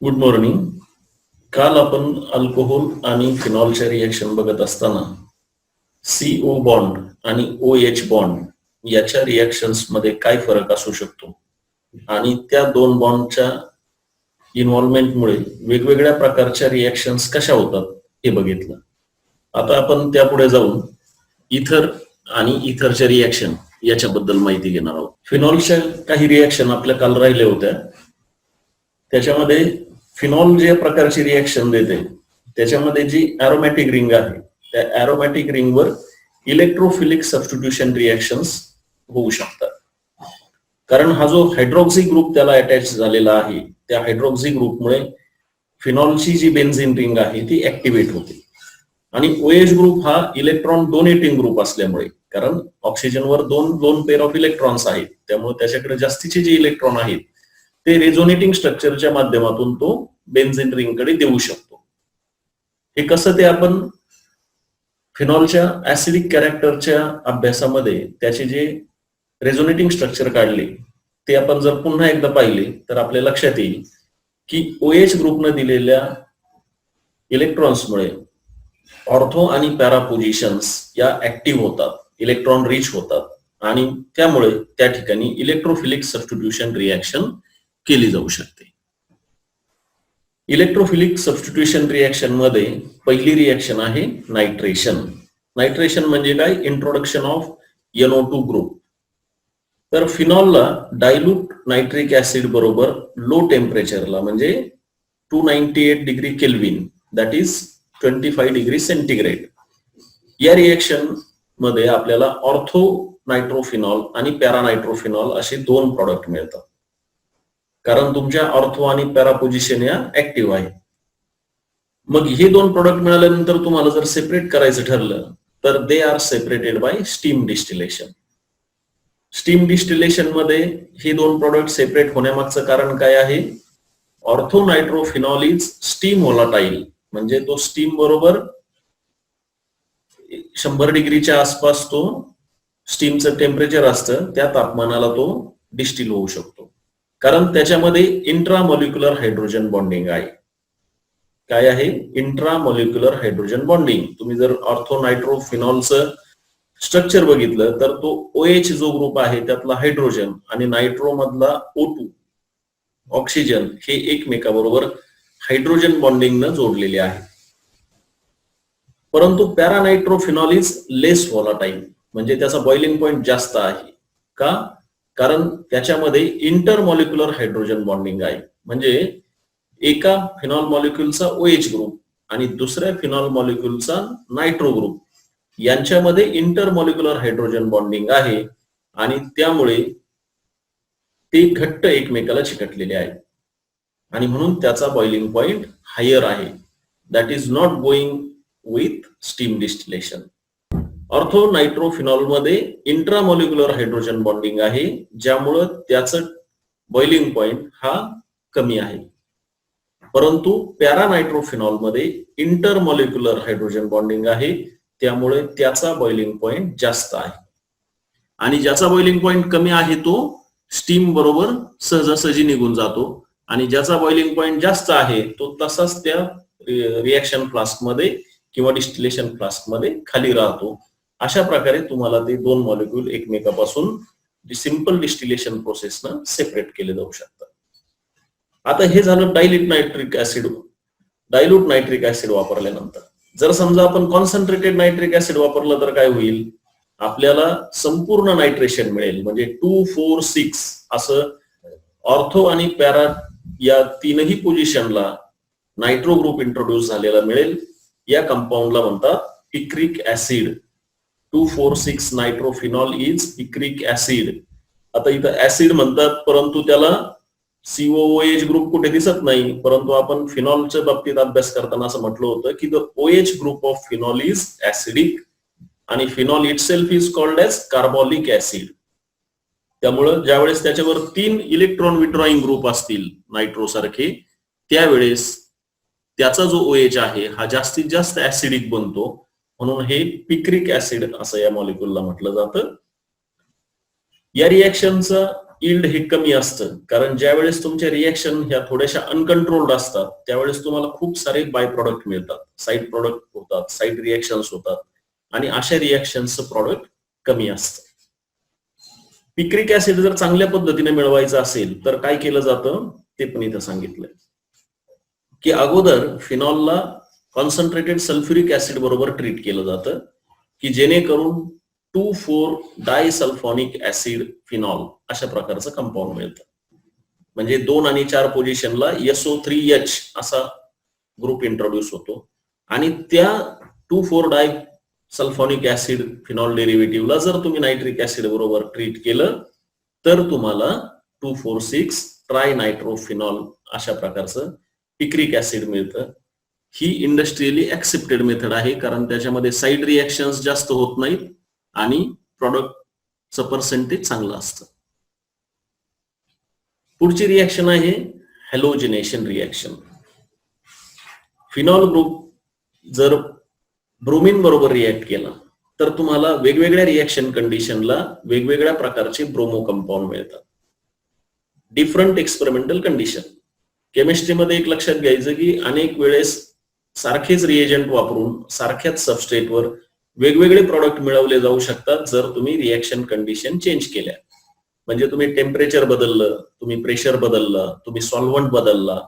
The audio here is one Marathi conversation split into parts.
Good morning. काल आपण अल्कोहोल आणि फिनॉलच्या रिएक्शन बघत असताना CO बॉन्ड आणि OH बॉन्ड याच्या रिएक्शन्स मध्ये काय फरक असू शकतो आणि त्या दोन बॉन्डच्या इन्व्हॉल्वमेंटमुळे वेगवेगळ्या प्रकारच्या रिएक्शन्स कशा होतात हे बघितलं. आता आपण त्यापुढे जाऊन इथर आणि इथरच्या रिएक्शन याच्याबद्दल माहिती घेणार आहोत. फिनॉलच्या काही रिएक्शन आपल्या काल राहिल्या होत्या. त्याच्यामध्ये फिनॉल जे प्रकारची रिएक्शन देते त्याच्यामध्ये जी अरोमॅटिक रिंग आहे त्या अरोमॅटिक रिंगवर इलेक्ट्रोफिलिक सबस्टिट्यूशन रिएक्शन्स होऊ शकतात. कारण हा जो हायड्रॉक्सी ग्रुप त्याला अटॅच झालेला आहे त्या हायड्रॉक्सी ग्रुपमुळे फिनॉलची जी बेन्झीन रिंग आहे ती ऍक्टिव्हेट होते आणि OH ग्रुप हा इलेक्ट्रॉन डोनेटिंग ग्रुप असल्यामुळे, कारण ऑक्सिजनवर दोन पेअर ऑफ इलेक्ट्रॉन्स आहेत त्यामुळे त्याच्याकडे जास्तीचे जे इलेक्ट्रॉन आहेत ते रेझोनेटिंग स्ट्रक्चरच्या माध्यमातून तो बेन्झीन रिंगकडे देऊ शकतो. हे कसं ते आपण फिनॉलच्या ऍसिडिक कॅरेक्टरच्या अभ्यासामध्ये त्याचे जे रेझोनेटिंग स्ट्रक्चर काढले ते आपण जर पुन्हा एकदा पाहिले तर आपल्या लक्षात येईल की OH ग्रुपनं दिलेल्या इलेक्ट्रॉन्समुळे ऑर्थो आणि पॅरा पोझिशन्स या ऍक्टिव्ह होतात, इलेक्ट्रॉन रिच होतात आणि त्यामुळे त्या ठिकाणी इलेक्ट्रोफिलिक सबस्टिट्यूशन रिएक्शन केली जाऊ शकते. इलेक्ट्रोफिलिक सबस्टिट्यूशन रिएक्शन मध्ये पहिली रिएक्शन आहे नायट्रेशन. नायट्रेशन म्हणजे काय? Introduction of NO2 group. तर फिनॉलला डायल्यूट नायट्रिक ऍसिड बरोबर लो टेम्परेचरला म्हणजे 298 degree kelvin that is 25 degree centigrade या रिएक्शन मध्ये आपल्याला ऑर्थो नायट्रोफिनॉल आणि पॅरा नायट्रोफिनॉल असे दोन प्रॉडक्ट मिळतात. कारण तुमच्या ऑर्थो आणि पॅरा पोझिशन या ऍक्टिव्ह आहे. मग हे दोन प्रोडक्ट मिळाल्यानंतर तुम्हाला जर सेपरेट करायचं ठरलं तर they are separated by steam distillation. Steam distillation मध्ये हे दोन प्रोडक्ट सेपरेट होण्यामागचं कारण काय आहे? ऑर्थो नायट्रोफिनॉल इज स्टीम व्होलाटाईल, म्हणजे तो स्टीम बरोबर 100 डिग्रीच्या आसपास तो स्टीमचं टेम्परेचर असतं, त्या तापमानाला तो डिस्टिल होऊ शकतो. कारण त्याच्यामध्ये इंट्रामॉलिक्युलर हायड्रोजन बॉन्डिंग आहे. काय आहे? इंट्रामॉलिक्युलर हायड्रोजन बॉन्डिंग. तुम्ही जर ऑर्थो नायट्रोफिनॉलचं स्ट्रक्चर बघितलं तर तो OH जो ग्रुप आहे त्यातला हायड्रोजन आणि नायट्रो मधला O2 ऑक्सिजन हे एकमेकाबरोबर हायड्रोजन बॉन्डिंगनं जोडलेले आहे. परंतु पॅरानायट्रोफिनॉल इज लेस व्होलाटाईल, म्हणजे त्याचा बॉइलिंग पॉइंट जास्त आहे. का? कारण त्याच्यामध्ये इंटरमॉलिक्युलर हायड्रोजन बॉन्डिंग आहे. म्हणजे एका फिनॉल मॉलिक्युलचा OH ग्रुप आणि दुसऱ्या फिनॉल मॉलिक्युलचा नायट्रो ग्रुप यांच्यामध्ये इंटरमॉलिक्युलर हायड्रोजन बॉन्डिंग आहे आणि त्यामुळे ते घट्ट एकमेकाला चिकटलेले आहेत आणि म्हणून त्याचा बॉइलिंग पॉइंट हायर आहे. That is not going with steam distillation. Ortho nitrophenol मध्ये इंट्रामॉलिक्युलर हायड्रोजन बॉन्डिंग आहे ज्यामुळं त्याचं बॉइलिंग पॉइंट हा कमी आहे. परंतु पॅरानायट्रोफिनॉल मध्ये इंटरमॉलिक्युलर हायड्रोजन बॉन्डिंग आहे त्यामुळे त्याचा बॉइलिंग पॉइंट जास्त आहे आणि ज्याचा बॉइलिंग पॉइंट कमी आहे तो स्टीम बरोबर सहजासहजी निघून जातो आणि ज्याचा बॉइलिंग पॉइंट जास्त आहे तो तसाच त्या रिएक्शन फ्लास्क मध्ये किंवा डिस्टिलेशन फ्लास्क मध्ये खाली राहतो. अशा प्रकारे तुम्हाला ते दोन मॉलिक्यूल एकमेकापासून सिंपल डिस्टिलेशन प्रोसेसनं सेपरेट केले जाऊ शकतात. आता हे झालं डायल्यूट नायट्रिक ऍसिड वापरल्यानंतर. जर समजा आपण कॉन्सन्ट्रेटेड नायट्रिक ऍसिड वापरलं तर काय होईल? आपल्याला संपूर्ण नायट्रेशन मिळेल, म्हणजे 2,4,6 असं ऑर्थो आणि पॅरा या तीनही पोझिशनला नायट्रो ग्रुप इंट्रोड्यूस झालेला मिळेल. या कंपाऊंडला म्हणतात picric acid. 2,4,6 nitrophenol is picric acid. आता इथं ऍसिड म्हणतात परंतु त्याला COOH ग्रुप कुठे दिसत नाही, परंतु आपण फिनॉलच्या बाबतीत अभ्यास करताना असं म्हटलं होतं की the OH group of phenol is acidic आणि phenol itself is called as carbolic acid. त्यामुळं ज्यावेळेस त्याच्यावर 3 इलेक्ट्रॉन विड्रॉइंग ग्रुप असतील नायट्रो सारखे त्यावेळेस त्याचा जो OH आहे हा जास्तीत जास्त ऍसिडिक बनतो, म्हणून हे पिक्रिक ऍसिड असं या मॉलिक्युलला म्हटलं जातं. या रिएक्शनचा यील्ड हे कमी असतं, कारण ज्या वेळेस तुमच्या रिएक्शन ह्या थोड्याशा अनकंट्रोल्ड असतात त्यावेळेस तुम्हाला खूप सारे बाय प्रोडक्ट मिळतात, साईड प्रोडक्ट होतात, साईड रिएक्शन्स होतात आणि अशा रिएक्शनचं प्रॉडक्ट कमी असतं. पिक्रिक ऍसिड जर चांगल्या पद्धतीने मिळवायचं असेल तर काय केलं जातं ते पण इथं सांगितलंय की अगोदर फिनॉलला कॉन्सन्ट्रेटेड सल्फ्युरिक ऍसिड बरोबर ट्रीट केलं जातं की जेणेकरून 2,4-डायसल्फॉनिक ऍसिड फिनॉल अशा प्रकारचं कंपाऊंड मिळतं. म्हणजे 2 आणि 4 पोझिशनला SO3H असा ग्रुप इंट्रोड्यूस होतो आणि त्या 2,4-डायसल्फॉनिक ऍसिड फिनॉल डेरिव्हेटिव्हला जर तुम्ही नायट्रिक ऍसिड बरोबर ट्रीट केलं तर तुम्हाला 2,4,6 ट्रायनायट्रोफिनॉल अशा प्रकारचं पिक्रिक ऍसिड मिळतं. ही इंडस्ट्रियली ऍक्सेप्टेड मेथड आहे कारण त्याच्यामध्ये साईड रिएक्शन्स जास्त होत नाहीत आणि प्रॉडक्टचं पर्सेंटेज चांगलं असतं. पुढची रिएक्शन आहे हॅलोजिनेशन रिएक्शन. फिनॉल ग्रुप जर ब्रोमिन बरोबर रिएक्ट केला तर तुम्हाला वेगवेगळ्या रिएक्शन कंडिशनला वेगवेगळ्या प्रकारचे ब्रोमो कंपाऊंड मिळतात. Different experimental condition. केमिस्ट्रीमध्ये एक लक्षात घ्यायचं की अनेक वेळेस सारखेच रिएजंट वापरून सारख्याच सबस्ट्रेटवर वेगवेगळे प्रॉडक्ट मिळवले जाऊ शकतात जर तुम्ही रिएक्शन कंडिशन चेंज केल्या. म्हणजे तुम्ही टेम्परेचर बदललं, तुम्ही प्रेशर बदललं, तुम्ही सॉल्व्हंट बदलला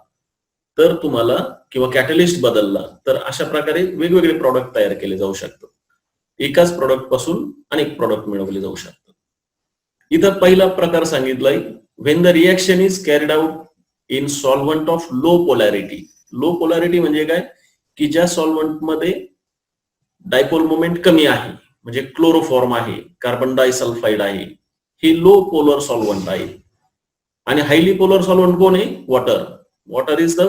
तर तुम्हाला किंवा कॅटलिस्ट बदलला तर अशा प्रकारे वेगवेगळे प्रॉडक्ट तयार केले जाऊ शकतात. एकाच प्रॉडक्ट पासून अनेक प्रॉडक्ट मिळवले जाऊ शकतात. इथं पहिला प्रकार सांगितलाय when the reaction is carried out in solvent of low polarity. Low polarity म्हणजे काय की ज्या सॉल्व्हंट मध्ये डायपोल मोमेंट कमी आहे, म्हणजे क्लोरोफॉर्म आहे, कार्बन डायसल्फाइड आहे, हे लो पोलर सॉल्व्हंट आहे. आणि हायली पोलर सॉल्व्हंट कोण आहे? Water. Water is the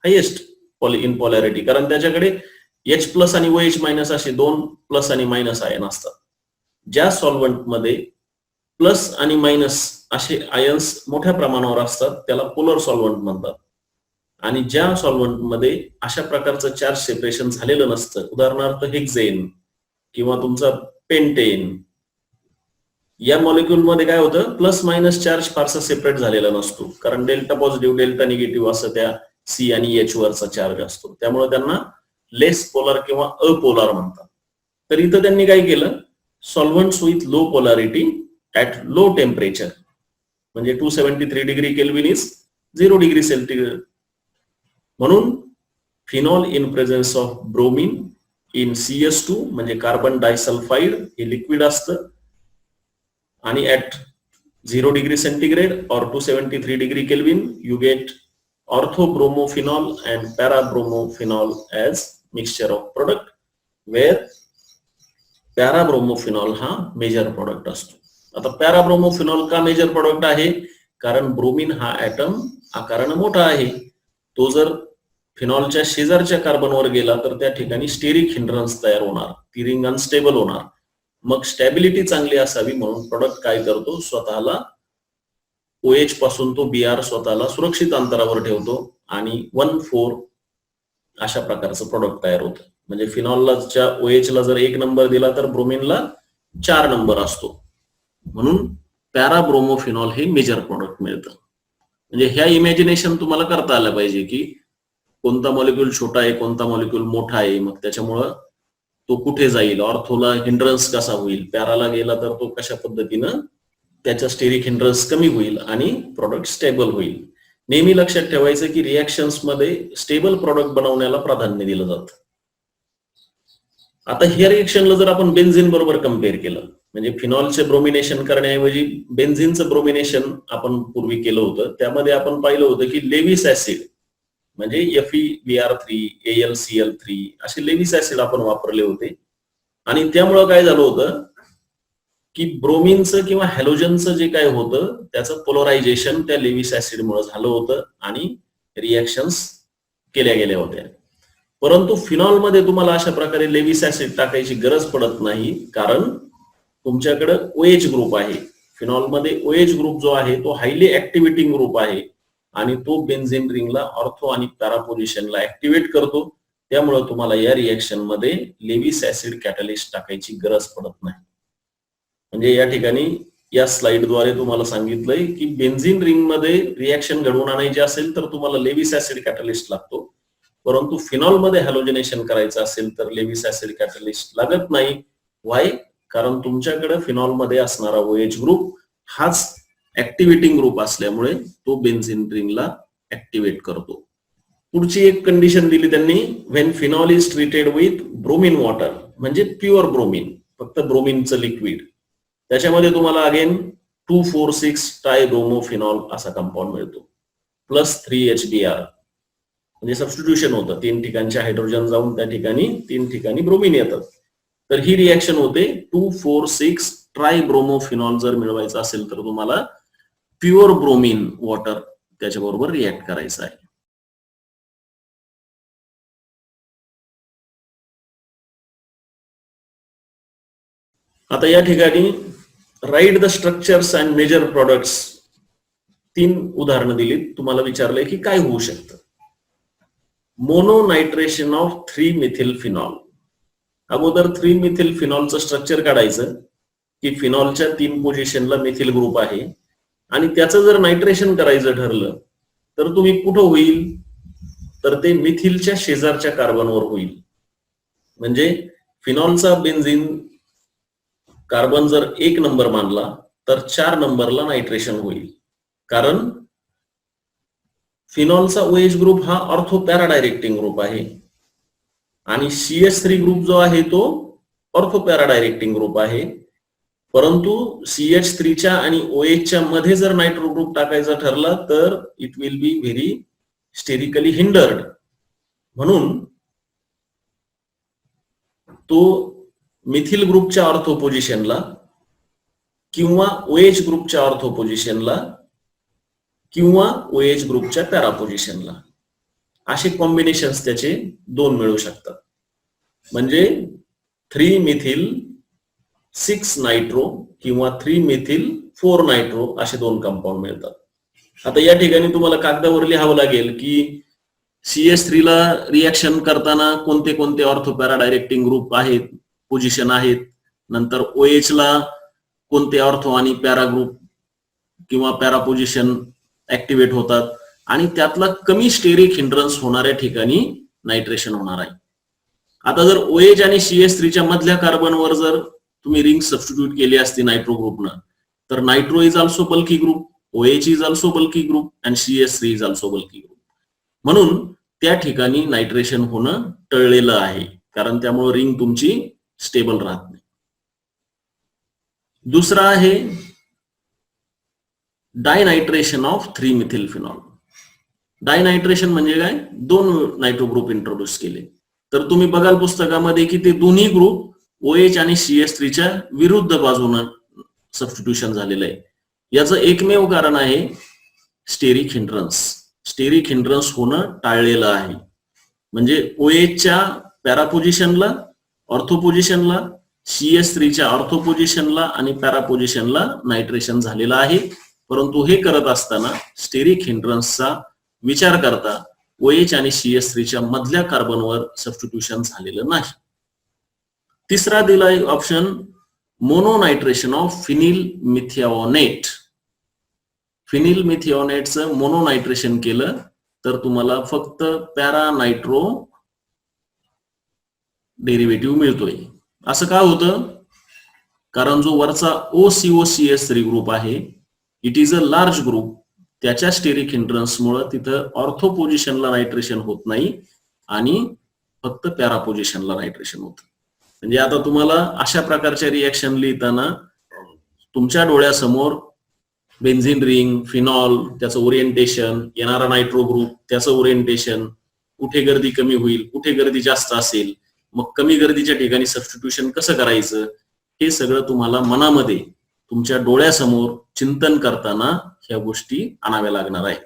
highest in polarity कारण त्याच्याकडे H+ आणि OH- असे 2 प्लस आणि मायनस आयन असतात. ज्या सॉल्व्हंट मध्ये प्लस आणि मायनस असे आयन्स मोठ्या प्रमाणावर असतात त्याला पोलर सॉल्व्हंट म्हणतात. आणि ज्या सॉल्व्हंट मध्ये अशा प्रकारचं चार्ज सेपरेशन झालेलं नसतं, उदाहरणार्थ हेक्झेन किंवा तुमचा पेंटेन, या मॉलिक्युल मध्ये काय होतं प्लस मायनस चार्ज फारसा सेपरेट झालेला नसतो कारण डेल्टा पॉझिटिव्ह डेल्टा निगेटिव्ह असं त्या C आणि H वरचा चार्ज असतो, त्यामुळे त्यांना लेस पोलर किंवा अपोलर म्हणतात. तर इथं त्यांनी काय केलं solvents with low polarity at low temperature म्हणजे 273 degree kelvin is 0 degree centigrade. म्हणून phenol in presence of bromine in CS2 म्हणजे कार्बन डायसल्फाइड हे लिक्विड असतं आणि ऍट 0 डिग्री सेंटीग्रेड और 273 degree kelvin you get orthobromophenol and parabromophenol as mixture of product where parabromophenol हा मेजर प्रोडक्ट असतो. आता पॅराब्रोमोफिनॉल का मेजर प्रोडक्ट आहे कारण ब्रोमिन हा ऍटम आकारानं मोठा आहे. तो जर फिनॉलच्या शेजारच्या कार्बनवर गेला तर त्या ठिकाणी स्टेरिक हिंड्रन्स तयार होणार, ती रिंग अनस्टेबल होणार. मग स्टॅबिलिटी चांगली असावी म्हणून प्रोडक्ट काय करतो स्वतःला OH पासून तो Br स्वतःला सुरक्षित अंतरावर ठेवतो आणि 1,4 अशा प्रकारचं प्रोडक्ट तयार होतं. म्हणजे फिनॉलला OH ला जर 1 नंबर दिला तर ब्रोमिनला 4 नंबर असतो. म्हणून पॅराब्रोमोफिनॉल हे मेजर प्रोडक्ट मिळतं. म्हणजे ह्या इमॅजिनेशन तुम्हाला करता आलं पाहिजे की कोणता मॉलिक्यूल छोटा आहे, कोणता मॉलिक्यूल मोठा आहे, मग त्याच्यामुळं तो कुठे जाईल, ऑर्थोला हिंड्रन्स कसा होईल, पॅराला गेला तर तो कशा पद्धतीनं त्याच्या स्टेरिक हिंड्रन्स कमी होईल आणि प्रॉडक्ट स्टेबल होईल. नेहमी लक्षात ठेवायचं की रिएक्शन्स मध्ये स्टेबल प्रॉडक्ट बनवण्याला प्राधान्य दिलं जातं. आता ह्या रिएक्शनला जर आपण बेन्झिन बरोबर कम्पेअर केलं म्हणजे फिनॉलचे ब्रोमिनेशन करण्याऐवजी बेन्झिनचं ब्रोमिनेशन आपण पूर्वी केलं होतं, त्यामध्ये आपण पाहिलं होतं की लेविस ऍसिड म्हणजे FeBr3 AlCl3 असे लेविस ऍसिड आपण वापरले होते. आणि त्यामुळं काय झालं होतं की ब्रोमिनचं किंवा हॅलोजनचं जे काय होतं त्याचं पोलरायझेशन त्या लेविस ऍसिडमुळे झालं होतं आणि रिएक्शन्स केल्या गेल्या होत्या. परंतु फिनॉलमध्ये तुम्हाला अशा प्रकारे लेविस ऍसिड टाकायची गरज पडत नाही कारण तुमच्याकडे OH ग्रुप आहे. फिनॉलमध्ये OH ग्रुप जो आहे तो हायली ऍक्टिव्हेटिंग ग्रुप आहे आणि तो बेन्झिन रिंगला ऑर्थो आणि पॅरा पोझिशनला ऍक्टिव्हेट करतो. त्यामुळे तुम्हाला या रिएक्शन मध्ये लेविस ऍसिड कॅटलिस्ट टाकायची गरज पडत नाही. म्हणजे या ठिकाणी या स्लाइडद्वारे तुम्हाला सांगितलंय की बेन्झिन रिंग मध्ये रिॲक्शन घडवून आणायची असेल तर तुम्हाला लेविस ऍसिड कॅटलिस्ट लागतो, परंतु फिनॉल मध्ये हॅलोजनेशन करायचं असेल तर लेविस ऍसिड कॅटलिस्ट लागत नाही. व्हाय? कारण तुमच्याकडे फिनॉल मध्ये असणारा OH ग्रुप हाच ऍक्टिव्हेटिंग ग्रुप असल्यामुळे तो बेन्झिन रिंगला ऍक्टिव्हेट करतो. पुढची एक कंडिशन दिली त्यांनी, when phenol is treated with bromine water, म्हणजे प्युअर ब्रोमिन, फक्त ब्रोमिनचं लिक्विड, त्याच्यामध्ये तुम्हाला अगेन 2,4,6 ट्रायब्रोमोफिनॉल असा कंपाऊंड मिळतो प्लस 3HBr, म्हणजे सबस्टिट्यूशन होतं, 3 ठिकाणचे हायड्रोजन जाऊन त्या ठिकाणी 3 ठिकाणी ब्रोमिन येतात. तर ही रिॲक्शन होते 2,4,6 ट्रायब्रोमोफिनॉल. जर मिळवायचं असेल तर तुम्हाला प्युअर ब्रोमिन वॉटर त्याच्याबरोबर रिॲक्ट करायचं आहे. आता या ठिकाणी write the structures and major products, 3 उदाहरणं दिलीत. तुम्हाला विचारलंय की काय होऊ शकतं. Mononitration of three methyl phenol. अगोदर 3-मिथिल फिनॉलचं स्ट्रक्चर काढायचं की फिनॉलच्या 3 पोझिशनला मिथिल ग्रुप आहे आणि त्याचं जर नायट्रेशन करायचं ठरलं तर तुम्ही कुठं होईल, तर ते मिथिलच्या शेजारच्या कार्बनवर होईल. म्हणजे फिनॉलचा बेन्झिन कार्बन जर 1 नंबर मानला तर 4 नंबरला नायट्रेशन होईल, कारण फिनॉलचा OH ग्रुप हा ऑर्थो पॅरा डायरेक्टिंग ग्रुप आहे आणि CH3 ग्रुप जो आहे तो ऑर्थो पॅरा डायरेक्टिंग ग्रुप आहे. परंतु CH3च्या आणि OHच्या मध्ये जर नायट्रो ग्रुप टाकायचा ठरला तर it will be very sterically hindered. म्हणून तो मिथिल ग्रुपच्या ऑर्थो पोझिशनला किंवा OH ग्रुपच्या ऑर्थो पोझिशनला किंवा OH ग्रुपच्या पॅरा पोझिशनला असे कॉम्बिनेशन्स त्याचे 2 मिळू शकतात. म्हणजे 3-मिथिल 6 नायट्रो किंवा 3-मिथिल 4 नायट्रो असे 2 कंपाऊंड मिळतात. आता या ठिकाणी तुम्हाला कागदावर लिहावं लागेल की CH3 ला रिॲक्शन करताना कोणते कोणते ऑर्थो पॅरा डायरेक्टिंग ग्रुप आहेत, पोझिशन आहेत, नंतर OH ला कोणते ऑर्थो आणि पॅरा ग्रुप किंवा पॅरा पोझिशन ऍक्टिव्हेट होतात आणि त्यातला कमी स्टेरिक हिंड्रन्स होणाऱ्या ठिकाणी नायट्रेशन होणार आहे. आता जर OH आणि CH3च्या मधल्या कार्बनवर जर तुम्ही रिंग सबस्टिट्यूट केली असती नायट्रो ग्रुपनं, तर nitro is also bulky group, OH is also bulky group and CH3 is also bulky group. म्हणून त्या ठिकाणी नायट्रेशन होणं टळलेलं आहे, कारण त्यामुळे रिंग तुमची स्टेबल राहत नाही. दुसरा आहे डायनायट्रेशन ऑफ 3-मिथिल फिनॉल. डायनायट्रेशन म्हणजे काय, 2 नायट्रो ग्रुप इंट्रोड्यूस केले. तर तुम्ही बघाल पुस्तकामध्ये की ते दोन्ही ग्रुप OH आणि CH3च्या विरुद्ध बाजूनं सबस्टिट्यूशन झालेलं आहे. याचं एकमेव कारण आहे स्टेरिक हिंड्रन्स. स्टेरिक हिंड्रन्स होणं टाळलेलं आहे. म्हणजे OHच्या पॅरा पोझिशनला, ऑर्थो पोझिशनला, CH3च्या ऑर्थो पोझिशनला आणि पॅरा पोझिशनला नायट्रेशन झालेलं आहे. परंतु हे करत असताना स्टेरिक हिंड्रन्सचा विचार करता OH आणि CH3च्या मधल्या कार्बनवर सबस्टिट्यूशन झालेलं नाही. तिसरा दिलाय ऑप्शन मोनोनायट्रेशन ऑफ फिनिल मिथिओनेट. फिनिल मिथिओनेटचं मोनोनायट्रेशन केलं तर तुम्हाला फक्त पॅरा नायट्रो डेरिव्हेटिव्ह मिळतोय. असं का होतं, कारण जो वरचा OCOCH3 ग्रुप आहे it is a large group, त्याच्या स्टेरिक हिंड्रन्समुळे तिथं ऑर्थो पोझिशनला नायट्रेशन होत नाही आणि फक्त पॅरा पोझिशनला नायट्रेशन होतं. म्हणजे आता तुम्हाला अशा प्रकारच्या रिॲक्शन लिहिताना तुमच्या डोळ्यासमोर बेन्झिन रिंग, फिनॉल, त्याचं ओरिएंटेशन, येणारा नायट्रो ग्रुप, त्याचं ओरिएंटेशन, कुठे गर्दी कमी होईल, कुठे गर्दी जास्त असेल, मग कमी गर्दीच्या ठिकाणी सबस्टिट्यूशन कसं करायचं, हे सगळं तुम्हाला मनामध्ये तुमच्या डोळ्यासमोर चिंतन करताना ह्या गोष्टी आणाव्या लागणार आहे.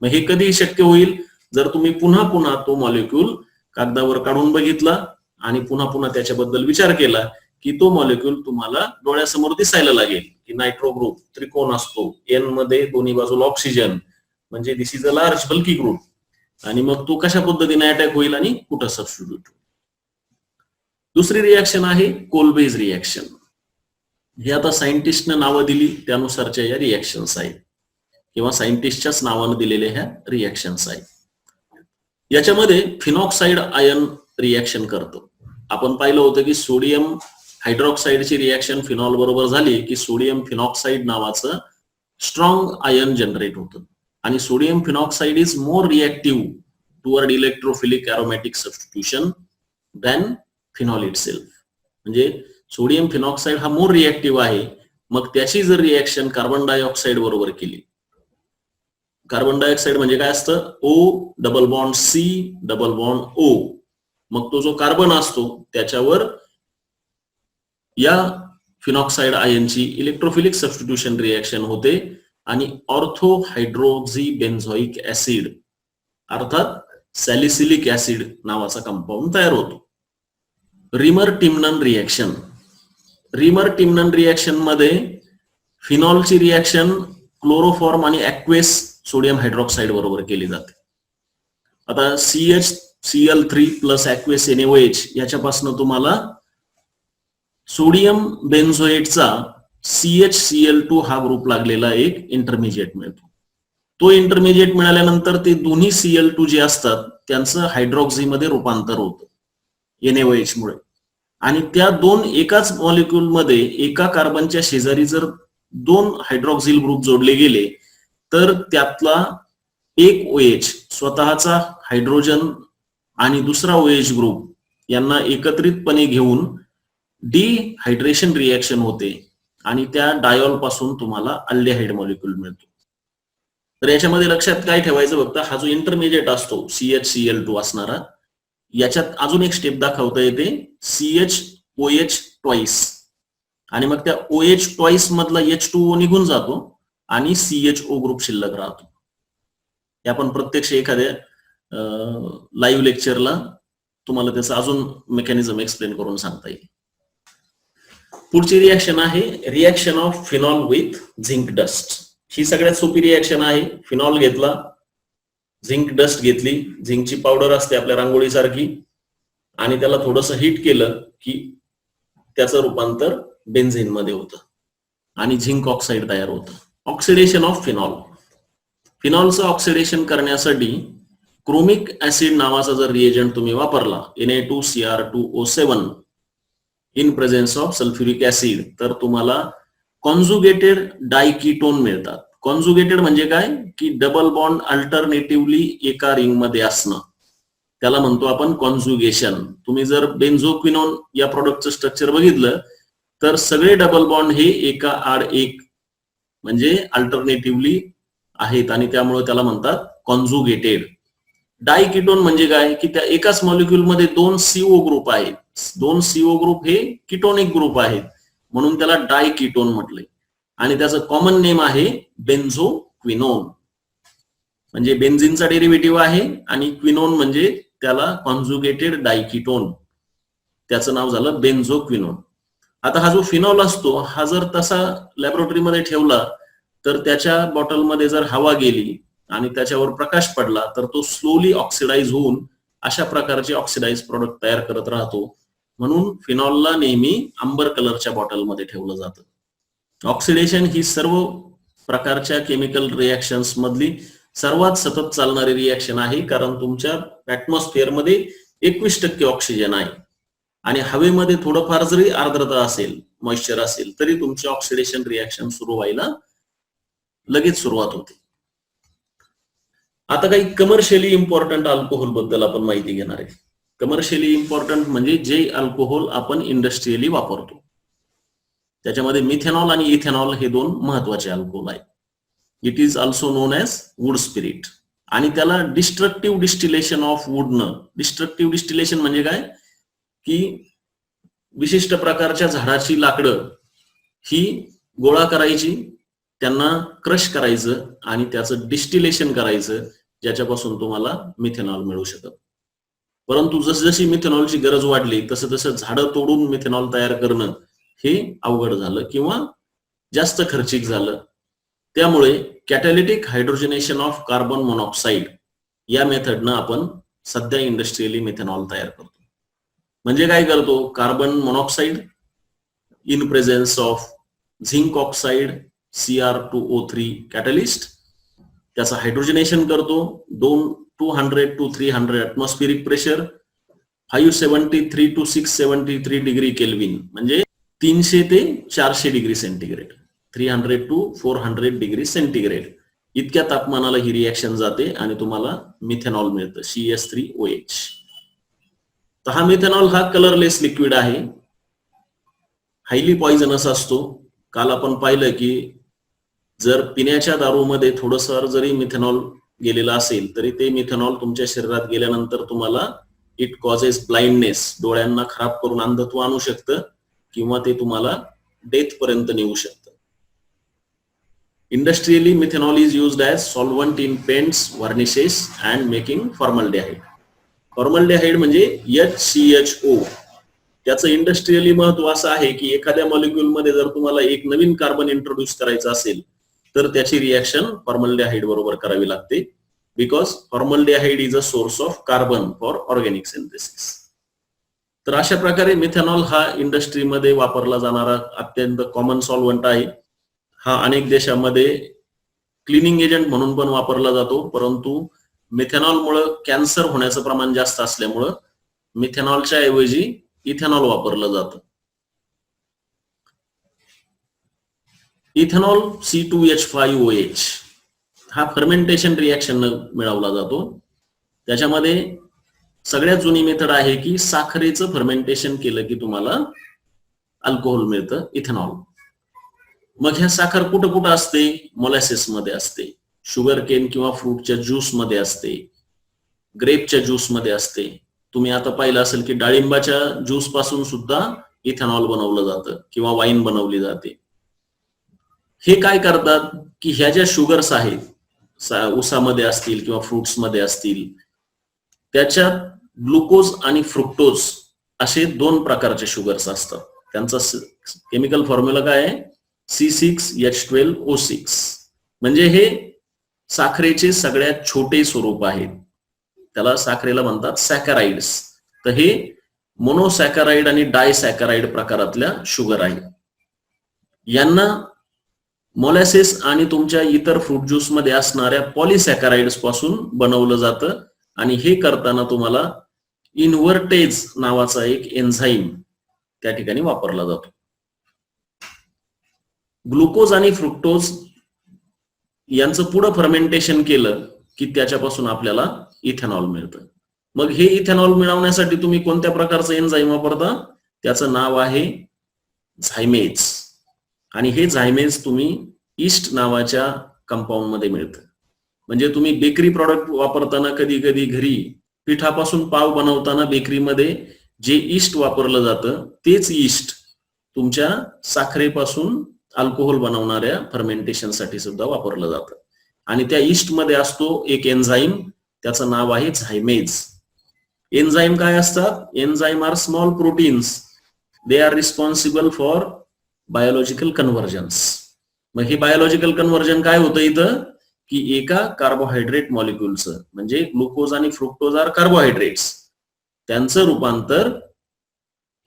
मग हे कधी शक्य होईल, जर तुम्ही पुन्हा पुन्हा तो मॉलिक्यूल कागदावर काढून बघितला आणि पुन्हा पुन्हा त्याच्याबद्दल विचार केला की तो मॉलिक्यूल तुम्हाला डोळ्यासमोर दिसायला लागेल की नायट्रो ग्रुप त्रिकोण असतो, N मध्ये दोन्ही बाजूला ऑक्सिजन, म्हणजे this is a large bulky group, आणि मग तो कशा पद्धतीने अटॅक होईल आणि कुठं सबस्टिट्यूट. दुसरी रिॲक्शन आहे कोलबेज रिॲक्शन. हे आता सायंटिस्टनं नावं दिली त्यानुसारच्या या रिएक्शन्स आहेत किंवा सायंटिस्टच्याच नावानं दिलेल्या ह्या रिएक्शन्स आहेत. याच्यामध्ये फिनॉक्साइड आयन रिएक्शन करतो. आपण पाहिलं होतं की सोडियम हायड्रॉक्साईडची रिएक्शन फिनॉल बरोबर झाली की सोडियम फिनॉक्साइड नावाचं स्ट्रॉंग आयन जनरेट होतं आणि sodium phenoxide is more reactive toward electrophilic aromatic substitution than phenol itself. म्हणजे सोडियम फिनॉक्साइड हा मोर रिएक्टिव्ह आहे. मग त्याची जर रिएक्शन कार्बन डायऑक्साइड बरोबर केली, कार्बन डायऑक्साइड म्हणजे काय असतं, O double bond C double bond O, मग तो जो कार्बन असतो त्याच्यावर या फिनॉक्साइड आयनची इलेक्ट्रोफिलिक सबस्टिट्यूशन रिएक्शन होते आणि ऑर्थो हायड्रोक्सी बेन्झोइक ऍसिड अर्थात सॅलिसिलिक ऍसिड नावाचा कंपाऊंड तयार होतो. Reimer Tiemann reaction. Reimer Tiemann reaction मध्ये फिनॉलची रिएक्शन क्लोरोफॉर्म आणि ऍक्वेस सोडियम हायड्रॉक्साइड बरोबर केली जाते. आता CHCl3 प्लस ऍक्वेस NaOH याच्यापासून तुम्हाला सोडियम बेन्झोएटचा CHCl2 हा ग्रुप लागलेला एक इंटरमिजिएट मिळतो. तो इंटरमिजिएट मिळाल्यानंतर ते दोन्ही Cl2 जे असतात त्यांचं हायड्रॉक्सी मध्ये रूपांतर होतं NaOH मुळे आणि त्या दोन एकाच मॉलिक्यूल मध्ये एका कार्बनच्या शेजारी जर दोन हायड्रॉक्सिल ग्रुप जोडले गेले तर त्यातला एक OH स्वतःचा हायड्रोजन आणि दुसरा OH ग्रुप यांना एकत्रितपणे घेऊन डिहायड्रेशन रिएक्शन होते आणि त्या डायॉल पासून तुम्हाला अल्डेहाइड मॉलिक्यूल मिळतो. तर याच्यामध्ये लक्षात काय ठेवायचं फक्त हा जो इंटरमिजिएट असतो CHCl2 असणारा, याच्यात अजून एक स्टेप दाखवता येते CHOH ट्वाइस आणि मग त्या OH ट्वाइस मधला H2O निघून जातो आणि CHO ग्रुप शिल्लक राहतो. हे आपण प्रत्यक्ष एखाद्या लाईव्ह लेक्चरला तुम्हाला त्याचं अजून मेकॅनिझम एक्सप्लेन करून सांगता येईल. पुढची रिएक्शन आहे reaction of phenol with zinc dust. ही सगळ्यात सोपी रिएक्शन आहे. फिनॉल घेतला, झिंक डस्ट घेतली, झिंकची पावडर असते आपल्या रांगोळी सारखी, आणि त्याला थोडंसं हिट केलं की त्याचं रूपांतर बेन्झीन मध्ये होतं आणि झिंक ऑक्साईड तयार होतं. Oxidation of phenol. फिनॉलचं ऑक्सिडेशन करण्यासाठी क्रोमिक ऍसिड नावाचा जर रिएजंट तुम्ही वापरला Na2Cr2O7 in presence of sulphuric acid तर तुम्हाला कॉन्जुगेटेड डायकीटोन मिळतात. कॉन्जुगेटेड म्हणजे काय की डबल बॉन्ड अल्टरनेटिव्हली एका रिंग मध्ये असणं, त्याला म्हणतो आपण कॉन्जुगेशन. तुम्ही जर बेन्झोक्विनोन या प्रोडक्टचं स्ट्रक्चर बघितलं तर सगळे डबल बॉन्ड हे एका आड एक म्हणजे अल्टरनेटिव्हली आहेत आणि त्यामुळे त्याला म्हणतात कॉन्जुगेटेड. डायकीटोन म्हणजे काय की त्या एकाच मॉलिक्यूल मध्ये दोन CO ग्रुप आहेत. दोन CO ग्रुप हे किटोनिक ग्रुप आहेत म्हणून त्याला डायकीटोन म्हटलंय आणि त्याचं कॉमन नेम आहे बेन्झोक्विनोन. म्हणजे बेन्झीनचा डेरिव्हेटिव्ह आहे आणि क्विनोन म्हणजे त्याला कॉन्जुगेटेड डायकीटोन, त्याचं नाव झालं बेन्झोक्विनोन. आता हा जो फिनॉल असतो हा जर तसा लॅबोरेटरीमध्ये ठेवला तर त्याच्या बॉटलमध्ये जर हवा गेली आणि त्याच्यावर प्रकाश पडला तर तो स्लोली ऑक्सिडाइज होऊन अशा प्रकारचे ऑक्सिडाइज प्रोडक्ट तयार करत राहतो. म्हणून फिनॉलला नेहमी आंबर कलरच्या बॉटलमध्ये ठेवलं जातं. ऑक्सिडेशन ही सर्व प्रकारच्या केमिकल रिएक्शन्स मधली सर्वात सतत चालणारी रिएक्शन आहे, कारण तुमच्या ऍटमॉस्फिअरमध्ये 21% ऑक्सिजन आहे आणि हवेमध्ये थोडंफार जरी आर्द्रता असेल, मॉइश्चर असेल, तरी तुमची ऑक्सिडेशन रिएक्शन सुरू व्हायला लगेच सुरुवात होते. आता काही कमर्शियली इम्पॉर्टंट अल्कोहोल बद्दल आपण माहिती घेणार आहे. कमर्शियली इम्पॉर्टंट म्हणजे जे अल्कोहोल आपण इंडस्ट्रियली वापरतो. त्याच्यामध्ये मिथेनॉल आणि इथेनॉल हे दोन महत्वाचे अल्कोहोल आहेत. It is also known as wood spirit आणि त्याला डिस्ट्रक्टिव्ह डिस्टिलेशन ऑफ वूडनं. डिस्ट्रक्टिव्ह डिस्टिलेशन म्हणजे काय की विशिष्ट प्रकारच्या झाडाची लाकडं ही गोळा करायची, त्यांना क्रश करायचं आणि त्याचं डिस्टिलेशन करायचं, ज्याच्यापासून तुम्हाला मिथेनॉल मिळू शकतं. परंतु जसजशी मिथेनॉलची गरज वाढली तसं तसं झाडं तोडून मिथेनॉल तयार करणं हे अवघड झालं किंवा जास्त खर्चिक झालं. त्यामुळे कॅटॅलिटिक हायड्रोजनेशन ऑफ कार्बन मोनॉक्साईड या मेथडनं आपण सध्या इंडस्ट्रियली मिथेनॉल तयार करतो. म्हणजे काय करतो, carbon monoxide in presence of zinc oxide Cr2O3 catalyst, त्याचं हायड्रोजनेशन करतो 200 to 300 atmospheric pressure, 573 to 673 degree kelvin, म्हणजे 300 ते 400 degree centigrade, 300 to 400 degree centigrade इतक्या तापमानाला ही रिएक्शन जाते आणि तुम्हाला मिथेनॉल मिळतं CH3OH. तर हा मिथेनॉल हा कलरलेस लिक्विड आहे, हायली पॉइझनस असतो. काल आपण पाहिलं की जर पिण्याच्या दारूमध्ये थोडंसं जरी मिथेनॉल गेलेलं असेल तरी ते मिथेनॉल तुमच्या शरीरात गेल्यानंतर तुम्हाला इट कॉजेस ब्लाइंडनेस, डोळ्यांना खराब करून अंधत्व आणू शकतं किंवा ते तुम्हाला डेथ पर्यंत नेऊ शकतं. Industrially methanol is used as solvent in paints, varnishes and making formaldehyde. Formaldehyde म्हणजे HCHO. त्याचं इंडस्ट्रियली महत्व असं आहे की एखाद्या मॉलिक्युल मध्ये जर तुम्हाला एक नवीन कार्बन इंट्रोड्यूस करायचा असेल तर त्याची रिएक्शन फॉर्मल्डिहाइड बरोबर करावी लागते, because formaldehyde is a source of carbon for organic synthesis. तर अशा प्रकारे मिथेनॉल हा इंडस्ट्रीमध्ये वापरला जाणारा अत्यंत कॉमन सॉल्व्हंट आहे. हा अनेक देशांमध्ये क्लिनिंग एजंट म्हणून पण वापरला जातो, परंतु मिथेनॉलमुळे कॅन्सर होण्याचं प्रमाण जास्त असल्यामुळं मिथेनॉलच्या ऐवजी इथेनॉल वापरलं जातं. इथेनॉल C2H5OH हा फर्मेंटेशन रिएक्शन मिळवला जातो. त्याच्यामध्ये सगळ्यात जुनी मेथड आहे की साखरेचं फर्मेंटेशन केलं की तुम्हाला अल्कोहोल मिळतं, इथेनॉल. मग ह्या साखर कुठं कुठं असते? मोलॅसिस मध्ये असते, शुगर केन किंवा फ्रूटच्या ज्यूस मध्ये असते, ग्रेपच्या ज्यूस मध्ये असते. तुम्ही आता पाहिलं असेल की डाळिंबाच्या ज्यूस पासून सुद्धा इथेनॉल बनवलं जातं किंवा वाईन बनवली जाते. हे काय करतात की ह्या ज्या शुगर्स आहेत ऊसामध्ये असतील किंवा फ्रुट्स मध्ये असतील त्याच्यात ग्लुकोज आणि फ्रुक्टोज असे दोन प्रकारचे शुगर्स असतात. त्यांचा केमिकल फॉर्म्युला काय आहे? C6H12O6. म्हणजे हे साखरेचे सगळ्यात छोटे स्वरूप आहे, त्याला साखरेला म्हणतात सॅकराइड्स. तर हे मोनोसॅकराइड आणि डायसॅकराइड प्रकारातल्या शुगर आहे. यांना मोलॅसिस आणि तुमच्या इतर फ्रूट ज्यूस मध्ये असणाऱ्या पॉलिसॅकराइड्स पासून बनवलं जातं आणि हे करताना तुम्हाला इन्व्हर्टेज नावाचा एक एन्झाईम त्या ठिकाणी वापरला जातो. ग्लुकोज आणि फ्रुक्टोज यांचं पुढं फर्मेंटेशन केलं की त्याच्यापासून आपल्याला इथेनॉल मिळतं. मग हे इथेनॉल मिळवण्यासाठी तुम्ही कोणत्या प्रकारचं एन्झाईम वापरता? त्याचं नाव आहे झायमेज. आणि हे झायमेज तुम्ही ईस्ट नावाच्या कंपाऊंड मध्ये मिळतं. म्हणजे तुम्ही बेकरी प्रॉडक्ट वापरताना कधी कधी घरी पिठापासून पाव बनवताना बेकरीमध्ये जे ईस्ट वापरलं जातं तेच ईस्ट तुमच्या साखरेपासून अल्कोहोल बनवणाऱ्या फर्मेंटेशन साठी सुद्धा वापरलं जातं. आणि त्या ईस्ट मध्ये असतो एक एन्झाईम, त्याचं नाव आहे झायमेज. एन्झाईम काय असतात? Enzymes are small proteins, they are responsible for biological conversions. मग हे बायोलॉजिकल कन्व्हर्जन काय होतं इथं की एका कार्बोहायड्रेट मॉलिक्युलचं, म्हणजे ग्लुकोज आणि फ्रुक्टोज आर कार्बोहायड्रेट्स, त्यांचं रूपांतर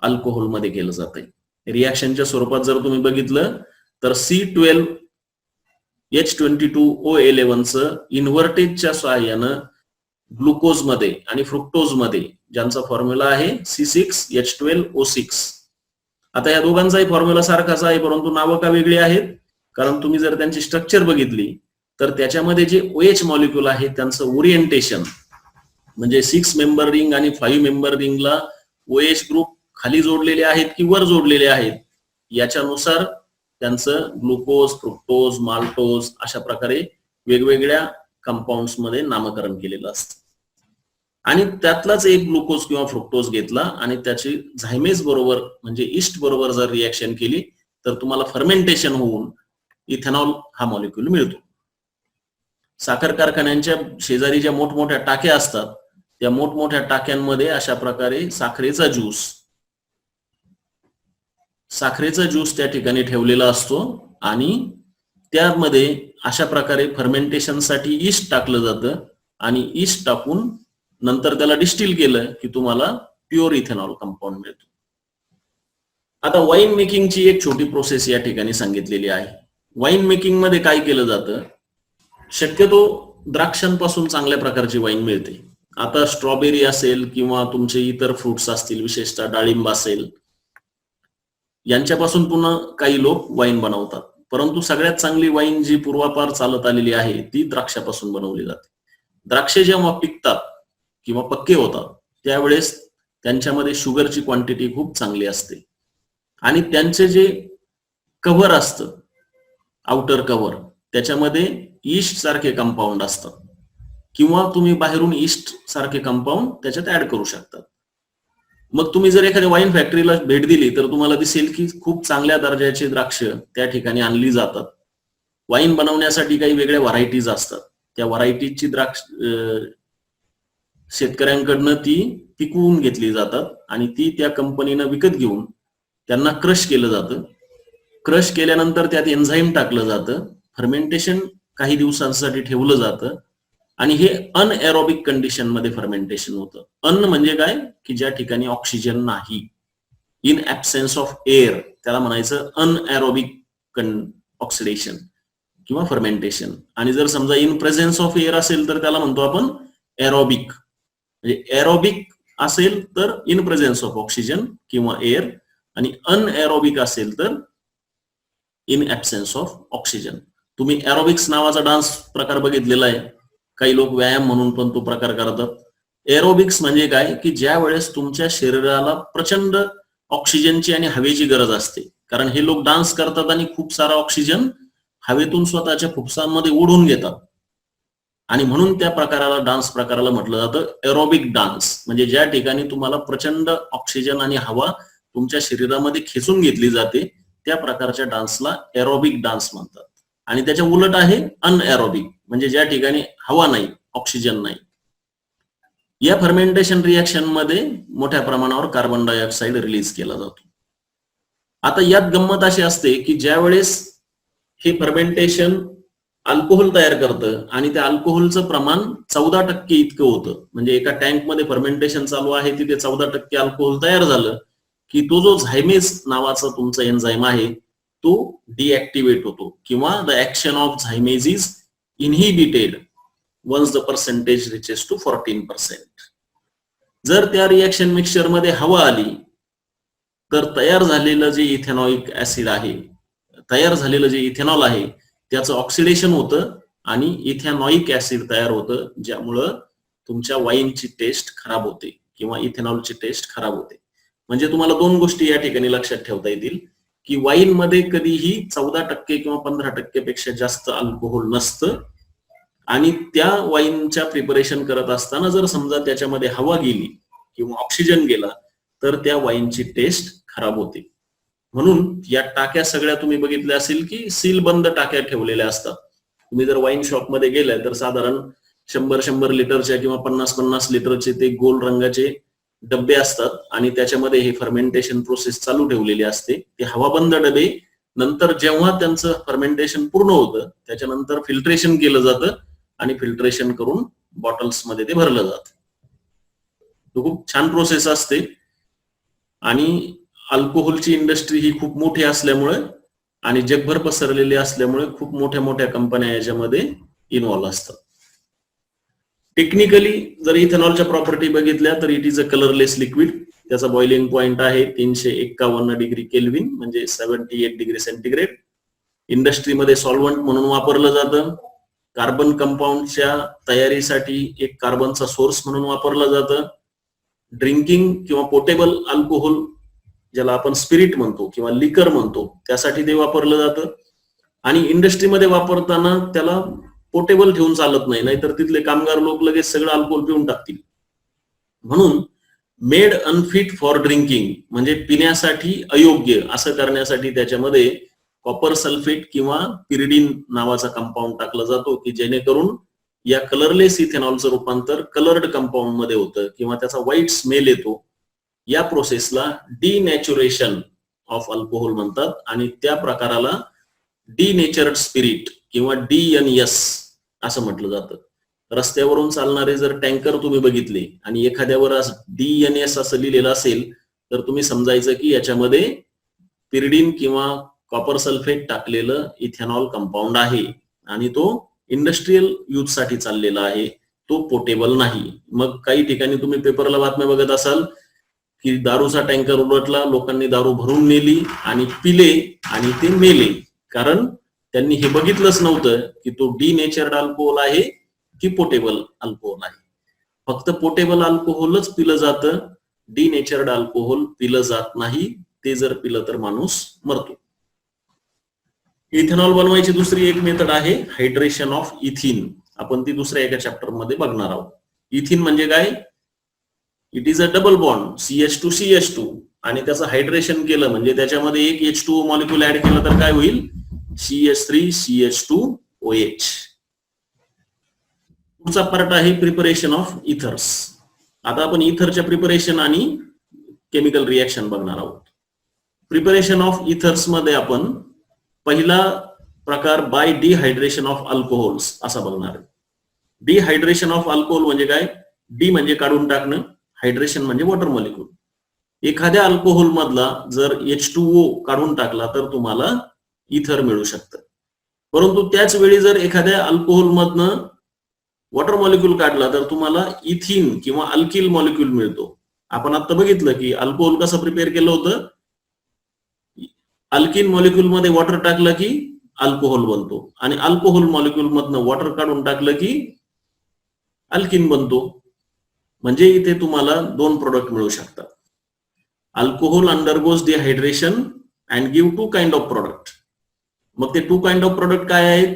अल्कोहोल मध्ये केलं जातंय. रिएक्शनच्या स्वरूपात जर तुम्ही बघितलं तर C12H22O11चं इन्व्हर्टेजच्या सहाय्यानं ग्लुकोज मध्ये आणि फ्रुक्टोज मध्ये, ज्यांचा फॉर्म्युला आहे C6H12O6. आता या दोघांचाही फॉर्म्युला सारखाच आहे, परंतु नावं का वेगळी आहेत? कारण तुम्ही जर त्यांची स्ट्रक्चर बघितली तर त्याच्यामध्ये जे OH मॉलिक्युल आहे त्यांचं ओरिएंटेशन म्हणजे 6 मेंबर रिंग आणि 5 मेंबर रिंगला OH ग्रुप खाली जोडलेले आहेत की वर जोडलेले आहेत याच्यानुसार त्यांचं ग्लुकोज, फ्रुक्टोज, माल्टोज अशा प्रकारे वेगवेगळ्या कंपाऊंड्स मध्ये नामकरण केलेलं असतं. आणि त्यातलाच एक ग्लुकोज किंवा फ्रुक्टोज घेतला आणि त्याची झायमेज बरोबर म्हणजे ईस्ट बरोबर जर रिएक्शन केली तर तुम्हाला फर्मेंटेशन होऊन इथेनॉल हा मॉलिक्यूल मिळतो. साखर कारखान्यांच्या शेजारी ज्या मोठमोठ्या टाक्या असतात त्या मोठमोठ्या टाक्यांमध्ये अशा प्रकारे साखरेचा ज्यूस त्या ठिकाणी ठेवलेला असतो आणि त्यामध्ये अशा प्रकारे फर्मेंटेशन साठी ईस्ट टाकलं जातं आणि ईस्ट टाकून नंतर त्याला डिस्टिल केलं की तुम्हाला प्युअर इथेनॉल कंपाऊंड मिळतो. आता वाईन मेकिंगची एक छोटी प्रोसेस या ठिकाणी सांगितलेली आहे. वाईन मेकिंग मध्ये काय केलं जातं, शक्यतो द्राक्षांपासून चांगल्या प्रकारची वाईन मिळते. आता स्ट्रॉबेरी असेल किंवा तुमचे इतर फ्रुट्स असतील, विशेषतः डाळिंब असेल, यांच्यापासून पुन्हा काही लोक वाईन बनवतात. परंतु सगळ्यात चांगली वाईन जी पूर्वापार चालत आलेली आहे ती द्राक्षापासून बनवली जाते. द्राक्षे जेव्हा पिकतात किंवा पक्के होतात त्यावेळेस त्यांच्यामध्ये शुगरची क्वांटिटी खूप चांगली असते आणि त्यांचे जे कव्हर असतं, आउटर कव्हर, त्याच्यामध्ये ईस्ट सारखे कंपाऊंड असतात किंवा तुम्ही बाहेरून ईस्ट सारखे कंपाऊंड त्याच्यात ऍड करू शकतात. मग तुम्ही जर एखाद्या वाईन फॅक्टरीला भेट दिली तर तुम्हाला दिसेल की खूप चांगल्या दर्जाची द्राक्ष त्या ठिकाणी आणली जातात. वाईन बनवण्यासाठी काही वेगळ्या व्हरायटीज असतात. त्या व्हरायटीची द्राक्ष शेतकऱ्यांकडनं ती पिकवून घेतली जातात आणि ती त्या कंपनीनं विकत घेऊन त्यांना क्रश केलं जातं. क्रश केल्यानंतर त्यात एन्झाईम टाकलं जातं, फर्मेंटेशन काही दिवसांसाठी ठेवलं जातं आणि हे अनएरोबिक कंडिशन मध्ये फर्मेंटेशन होतं. अन म्हणजे काय की ज्या ठिकाणी ऑक्सिजन नाही, इन ऍब्सेन्स ऑफ एअर, त्याला म्हणायचं अनएरोबिक ऑक्सिडेशन किंवा फर्मेंटेशन. आणि जर समजा इन प्रेझेन्स ऑफ एअर असेल तर त्याला म्हणतो आपण एरोबिक. म्हणजे एरोबिक असेल तर इन प्रेझेन्स ऑफ ऑक्सिजन किंवा एअर आणि अनएरोबिक असेल तर इन ऍब्सेन्स ऑफ ऑक्सिजन. तुम्ही एरोबिक्स नावाचा डान्स प्रकार बघितलेला आहे, काही लोक व्यायाम म्हणून पण तो प्रकार करतात. एरोबिक्स म्हणजे काय की ज्या वेळेस तुमच्या शरीराला प्रचंड ऑक्सिजनची आणि हवेची गरज असते, कारण हे लोक डान्स करतात आणि खूप सारा ऑक्सिजन हवेतून स्वतःच्या फुफ्सांमध्ये ओढून घेतात आणि म्हणून त्या प्रकाराला, डान्स प्रकाराला म्हटलं जातं एरोबिक डान्स. म्हणजे ज्या ठिकाणी तुम्हाला प्रचंड ऑक्सिजन आणि हवा तुमच्या शरीरामध्ये खेचून घेतली जाते त्या प्रकारच्या डान्सला एरोबिक डान्स म्हणतात. आणि त्याच्या उलट आहे अनएरोबिक, म्हणजे ज्या ठिकाणी हवा नाही, ऑक्सिजन नाही. या फर्मेंटेशन रिएक्शन मध्ये मोठ्या प्रमाणावर कार्बन डायऑक्साईड रिलीज केला जातो. आता यात गंमत अशी असते की ज्या वेळेस हे फर्मेंटेशन अल्कोहोल तयार करतं आणि त्या अल्कोहोलचं प्रमाण 14% इतकं होतं, म्हणजे एका टँक मध्ये फर्मेंटेशन चालू आहे तिथे 14% अल्कोहोल तयार झालं की तो जो झायमेज नावाचा तुमचा एन्झाईम आहे तो डिऍक्टिव्हेट होतो किंवा the action of zymase is inhibited once the percentage reaches to 14%. जर त्या रिएक्शन मिक्सचर मध्ये हवा आली तर तयार झालेलं जे इथेनॉइक ऍसिड आहे, तयार झालेलं जे इथेनॉल आहे त्याचं ऑक्सिडेशन होतं आणि इथेनॉइक ऍसिड तयार होतं, ज्यामुळं तुमच्या वाईनची टेस्ट खराब होते किंवा इथेनॉलची टेस्ट खराब होते. म्हणजे तुम्हाला दोन गोष्टी या ठिकाणी लक्षात ठेवता येतील की वाईन मध्ये कधीही 14% किंवा 15% पेक्षा जास्त अल्कोहोल नसतं आणि त्या वाईनच्या प्रिपरेशन करत असताना जर समजा त्याच्यामध्ये हवा गेली किंवा ऑक्सिजन गेला तर त्या वाईनची टेस्ट खराब होते. म्हणून या टाक्या सगळ्या तुम्ही बघितल्या असेल की सील बंद टाक्या ठेवलेल्या असतात. तुम्ही जर वाईन शॉप मध्ये गेलाय तर साधारण 100 लिटरच्या किंवा 50 लिटरचे ते गोल रंगाचे डबे असतात आणि त्याच्यामध्ये हे फर्मेंटेशन प्रोसेस चालू ठेवलेली असते. ते हवाबंद डबे नंतर जेव्हा त्यांचं फर्मेंटेशन पूर्ण होतं त्याच्यानंतर फिल्ट्रेशन केलं जातं आणि फिल्ट्रेशन करून बॉटल्स मध्ये ते भरलं जातं. खूप छान प्रोसेस असते आणि अल्कोहोलची इंडस्ट्री ही खूप मोठी असल्यामुळे आणि जगभर पसरलेली असल्यामुळे खूप मोठ्या मोठ्या कंपन्या याच्यामध्ये इन्व्हॉल्व्ह असतात. टेक्निकली जर इथेनॉलच्या प्रॉपर्टी बघितल्या तर it is a colourless liquid. त्याचा बॉइलिंग पॉइंट आहे 351 डिग्री केल्विन म्हणजे 78 डिग्री सेंटीग्रेड. इंडस्ट्रीमध्ये सॉल्व्हंट म्हणून वापरलं जातं. कार्बन कंपाऊंडच्या तयारीसाठी एक कार्बनचा सोर्स म्हणून वापरलं जातं. ड्रिंकिंग किंवा पोर्टेबल अल्कोहोल ज्याला आपण स्पिरिट म्हणतो किंवा लिकर म्हणतो त्यासाठी ते वापरलं जातं. आणि इंडस्ट्रीमध्ये वापरताना त्याला पोर्टेबल ठेवून चालत नाही, नाहीतर तिथले कामगार लोक लगेच सगळं अल्कोहोल पिऊन टाकतील. म्हणून मेड अनफिट फॉर ड्रिंकिंग म्हणजे पिण्यासाठी अयोग्य असं करण्यासाठी त्याच्यामध्ये कॉपर सल्फेट किंवा पिरिडीन नावाचा कंपाऊंड टाकला जातो की जेणेकरून या कलरलेस इथेनॉलचं रूपांतर कलर्ड कंपाऊंड मध्ये होतं किंवा त्याचा व्हाईट स्मेल येतो. या प्रोसेसला डिनॅच्युरेशन ऑफ अल्कोहोल म्हणतात आणि त्या प्रकाराला डिनेचर्ड स्पिरिट किंवा DNS असं म्हटलं जातं. रस्त्यावरून चालणारे जर टँकर तुम्ही बघितले आणि एखाद्यावर DNS असं लिहिलेलं असेल तर तुम्ही समजायचं की याच्यामध्ये पिरिडीन किंवा कॉपर सल्फेट टाकलेलं इथेनॉल कंपाऊंड आहे आणि तो इंडस्ट्रीयल यूज साठी चाललेला आहे, तो पोर्टेबल नाही. मग काही ठिकाणी तुम्ही पेपरला बातम्या बघत असाल की दारूचा टँकर उलटला, लोकांनी दारू भरून नेली आणि पिले आणि ते मेले, कारण त्यांनी हे बघितलंच नव्हतं की तो डिनेचर्ड अल्कोहोल आहे की पोर्टेबल अल्कोहोल आहे. फक्त पोर्टेबल अल्कोहोलच पिलं जातं, डिनेचर्ड अल्कोहोल पिलं जात नाही. ते जर पिलं तर माणूस मरतो. इथेनॉल बनवायची दुसरी एक मेथड आहे हायड्रेशन ऑफ इथिन. आपण ती दुसऱ्या एका चॅप्टर मध्ये बघणार आहोत. इथिन म्हणजे काय? It is a double bond CH2CH2 आणि त्याचं हायड्रेशन केलं म्हणजे त्याच्यामध्ये एक H2O मॉलिक्यूल ऍड केलं तर काय होईल? CH3CH2OH. पुढचा पार्ट आहे प्रिपरेशन ऑफ इथर्स. आता आपण इथरच्या प्रिपरेशन आणि केमिकल रिएक्शन बघणार आहोत. प्रिपरेशन ऑफ इथर्स मध्ये आपण पहिला प्रकार बाय डिहायड्रेशन ऑफ अल्कोहोल्स असा बघणार आहे. डिहायड्रेशन ऑफ अल्कोहोल म्हणजे काय? डी म्हणजे काढून टाकणं, हायड्रेशन म्हणजे वॉटर मॉलिक्यूल. एखाद्या अल्कोहोल मधला जर H2O काढून टाकला तर तुम्हाला इथर मिळू शकतं. परंतु त्याच वेळी जर एखाद्या अल्कोहोल मधनं वॉटर मॉलिक्यूल काढला तर तुम्हाला इथिन किंवा अल्किल मॉलिक्यूल मिळतो. आपण आता बघितलं की अल्कोहोल कसं प्रिपेअर केलं होतं. अल्किन मॉलिक्यूल मध्ये वॉटर टाकलं की अल्कोहोल बनतो आणि अल्कोहोल मॉलिक्यूल मधनं वॉटर काढून टाकलं की अल्किन बनतो. म्हणजे इथे तुम्हाला दोन प्रोडक्ट मिळू शकतात. Alcohol undergoes dehydration and give two kind of product. मग ते टू काइंड ऑफ प्रोडक्ट काय आहेत?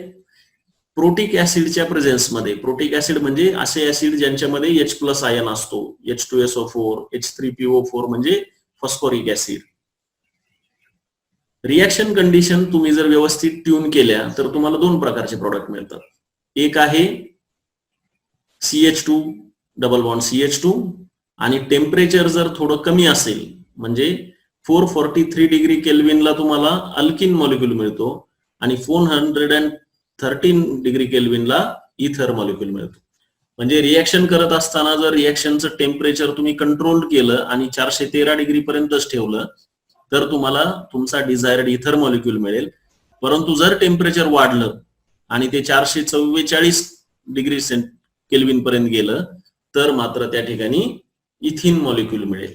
प्रोटिक ऍसिडच्या प्रेझेन्स मध्ये. प्रोटिक ऍसिड म्हणजे असे ऍसिड ज्यांच्यामध्ये H+ आयन असतो. H2SO4, H3PO4 म्हणजे फॉस्फोरिक ऍसिड. रिएक्शन कंडिशन तुम्ही जर व्यवस्थित ट्यून केल्या तर तुम्हाला दोन प्रकारचे प्रोडक्ट मिळतात. एक आहे CH2 डबल बॉन्ड CH2 आणि टेम्परेचर जर थोडं कमी असेल म्हणजे 443 डिग्री केल्विनला तुम्हाला अल्किन मॉलिक्यूल मिळतो आणि 413 डिग्री केल्विनला इथर मॉलिक्यूल मिळतो. म्हणजे रिएक्शन करत असताना जर रिएक्शनचं टेम्परेचर तुम्ही कंट्रोल केलं आणि 413 डिग्री पर्यंतच ठेवलं तर तुम्हाला तुमचा डिझायर्ड इथर मॉलिक्यूल मिळेल. परंतु जर टेम्परेचर वाढलं आणि ते 444 डिग्री केल्विन पर्यंत गेलं तर मात्र त्या ठिकाणी इथिन मॉलिक्यूल मिळेल.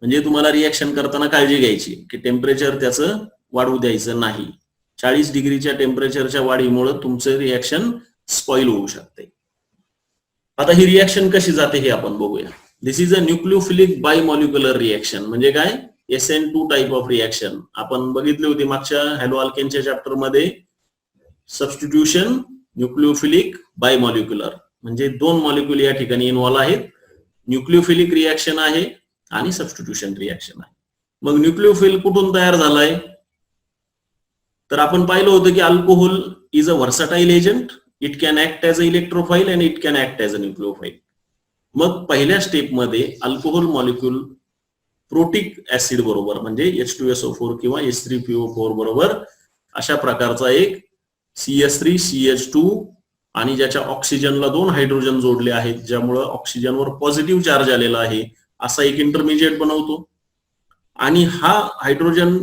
म्हणजे तुम्हाला रिएक्शन करताना काळजी घ्यायची की टेम्परेचर त्याचं वाढू द्यायचं नाही. 40 डिग्रीच्या टेम्परेचरच्या वाढीमुळे तुमचं रिएक्शन स्पॉइल होऊ शकते. आता ही रिएक्शन कशी जाते हे आपण बघूया. दिस इज अ न्यूक्लिओफिलिक बायमॉलिक्युलर रिएक्शन. म्हणजे काय? SN2 type of reaction. आपण बघितली होती मागच्या हॅलो अल्केनच्या चॅप्टर मध्ये. सबस्टिट्यूशन न्यूक्लिओफिलिक बायमॉलिक्युलर म्हणजे दोन मॉलिक्यूल या ठिकाणी इन्व्हॉल्व आहेत. न्यूक्लिओफिलिक रिएक्शन आहे आणि सबस्टिट्यूशन रिएक्शन आहे. मग न्यूक्लिओफिल कुठून तयार झालाय? तर आपण पाहिलं होतं की alcohol is a versatile agent. It can act as a इलेक्ट्रोफाईल and it can act as a nucleophile. मग पहिल्या स्टेप मध्ये अल्कोहोल मॉलिक्यूल प्रोटिक ऍसिड बरोबर म्हणजे H2SO4 किंवा H3PO4 बरोबर अशा प्रकारचा एक CH3CH2 आणि ज्याच्या ऑक्सिजनला 2 हायड्रोजन जोडले आहेत ज्यामुळे ऑक्सिजनवर पॉझिटिव्ह चार्ज आलेला आहे असा एक इंटरमिजिएट बनवतो. आणि हा हायड्रोजन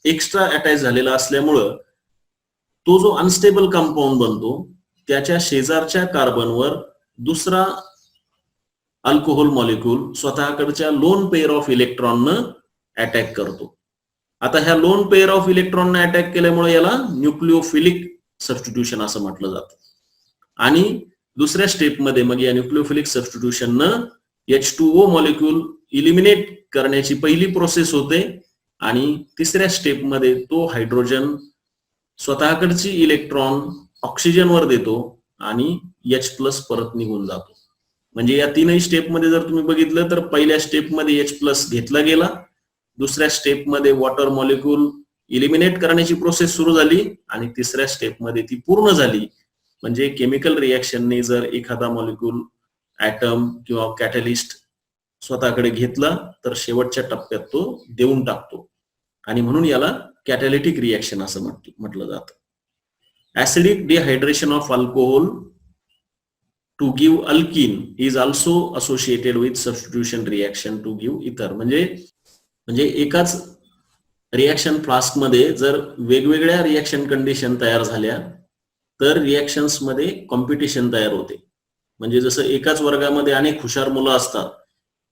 एक्स्ट्रा अटॅच झालेला असल्यामुळं तो जो अनस्टेबल कंपाऊंड बनतो त्याच्या शेजारच्या कार्बनवर दुसरा अल्कोहोल मॉलिक्यूल स्वतःकडच्या लोन पेअर ऑफ इलेक्ट्रॉननं अटॅक करतो. आता ह्या लोन पेअर ऑफ इलेक्ट्रॉनने अटॅक केल्यामुळे याला न्यूक्लिओफिलिक सबस्टिट्यूशन असं म्हटलं जातं. आणि दुसऱ्या स्टेपमध्ये मग या न्यूक्लिओफिलिक सबस्टिट्यूशननं H2O मॉलिक्यूल इलिमिनेट करण्याची पहिली प्रोसेस होते आणि तिसऱ्या स्टेपमध्ये तो हायड्रोजन स्वतःकडची इलेक्ट्रॉन ऑक्सिजनवर देतो आणि H+ परत निघून जातो. म्हणजे या तीनही स्टेपमध्ये जर तुम्ही बघितलं तर पहिल्या स्टेपमध्ये H+ घेतला गेला, दुसऱ्या स्टेपमध्ये वॉटर मॉलिक्यूल इलिमिनेट करण्याची प्रोसेस सुरू झाली आणि तिसऱ्या स्टेपमध्ये ती पूर्ण झाली. म्हणजे केमिकल रिएक्शनने जर एखादा मॉलिक्यूल ऍटम किंवा कॅटलिस्ट स्वतःकडे घेतला तर शेवटच्या टप्प्यात तो देऊन टाकतो आणि म्हणून याला कॅटॅलिटिक रिएक्शन असं म्हटलं जातं. Acidic dehydration of alcohol to give alkene is also associated with substitution reaction to give ether. म्हणजे एकाच रिएक्शन फ्लास्क मध्ये जर वेगवेगळ्या रिएक्शन कंडिशन तयार झाल्या तर रिएक्शन्स मध्ये कॉम्पिटिशन तयार होते. म्हणजे जसं एकाच वर्गामध्ये अनेक हुशार मुलं असतात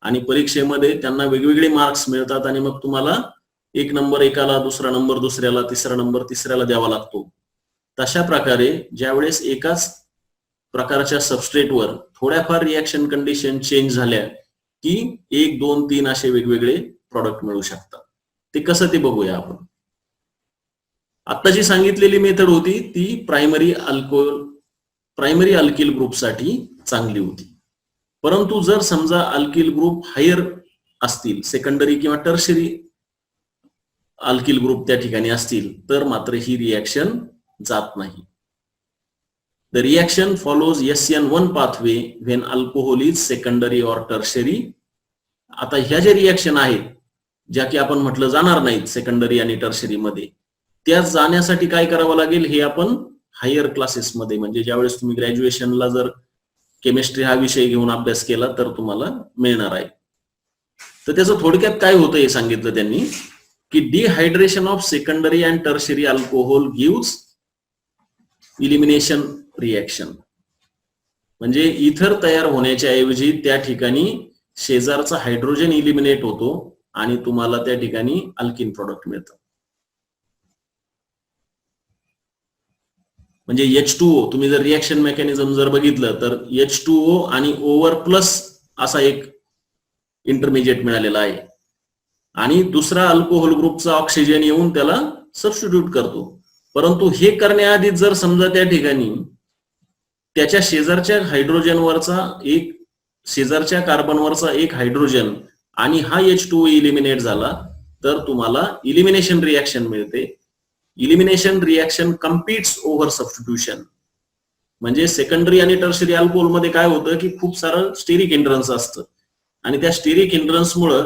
आणि परीक्षेमध्ये त्यांना वेगवेगळे मार्क्स मिळतात आणि मग तुम्हाला एक नंबर एकाला, दुसरा नंबर दुसऱ्याला, तिसरा नंबर तिसऱ्याला द्यावा लागतो. तशा प्रकारे ज्यावेळेस एकाच प्रकारच्या सबस्ट्रेटवर थोड्याफार रिएक्शन कंडिशन चेंज झाल्या की 1, 2, 3 असे वेगवेगळे प्रॉडक्ट मिळू शकतात. ते कसं ते बघूया आपण. आता जी सांगितलेली मेथड होती ती प्रायमरी अल्किल ग्रुपसाठी चांगली होती. परंतु जर समजा अल्किल ग्रुप हायर असतील, सेकंडरी किंवा टर्शरी अल्किल ग्रुप त्या ठिकाणी असतील तर मात्र ही रिएक्शन जात नाही. The reaction follows SN1 pathway when alcohol is secondary or tertiary. आता ह्या ज्या रिएक्शन आहेत ज्या की आपण म्हटलं जाणार नाहीत सेकंडरी आणि टर्शरी मध्ये, त्या जाण्यासाठी काय करावं लागेल हे आपण हायर क्लासेसमध्ये, म्हणजे ज्यावेळेस तुम्ही ग्रॅज्युएशनला जर केमिस्ट्री हा विषय घेऊन अभ्यास केला तर तुम्हाला मिळणार आहे. तर त्याचं थोडक्यात काय होतं हे सांगितलं त्यांनी की dehydration of secondary and tertiary alcohol gives elimination reaction. म्हणजे इथर तयार होण्याच्या ऐवजी त्या ठिकाणी शेजारचा हायड्रोजन इलिमिनेट होतो आणि तुम्हाला त्या ठिकाणी अल्किन प्रोडक्ट मिळतं. म्हणजे H2O, तुम्ही जर रिएक्शन मेकॅनिझम जर बघितलं तर H2O आणि ओव्हर प्लस असा एक इंटरमिजिएट मिळालेला आहे आणि दुसरा अल्कोहोल ग्रुपचा ऑक्सिजन येऊन त्याला सबस्टिट्यूट करतो. परंतु हे करण्याआधी जर समजा त्या ठिकाणी त्याच्या शेजारच्या कार्बनवरचा एक हायड्रोजन आणि हा H2O इलिमिनेट झाला तर तुम्हाला इलिमिनेशन रिएक्शन मिळते. Elimination reaction competes over substitution. म्हणजे सेकंडरी आणि टर्शरी अल्कोहोल मध्ये काय होतं की खूप सारं स्टेरिक हिंड्रन्स असतं आणि त्या स्टेरिक हिंड्रन्समुळे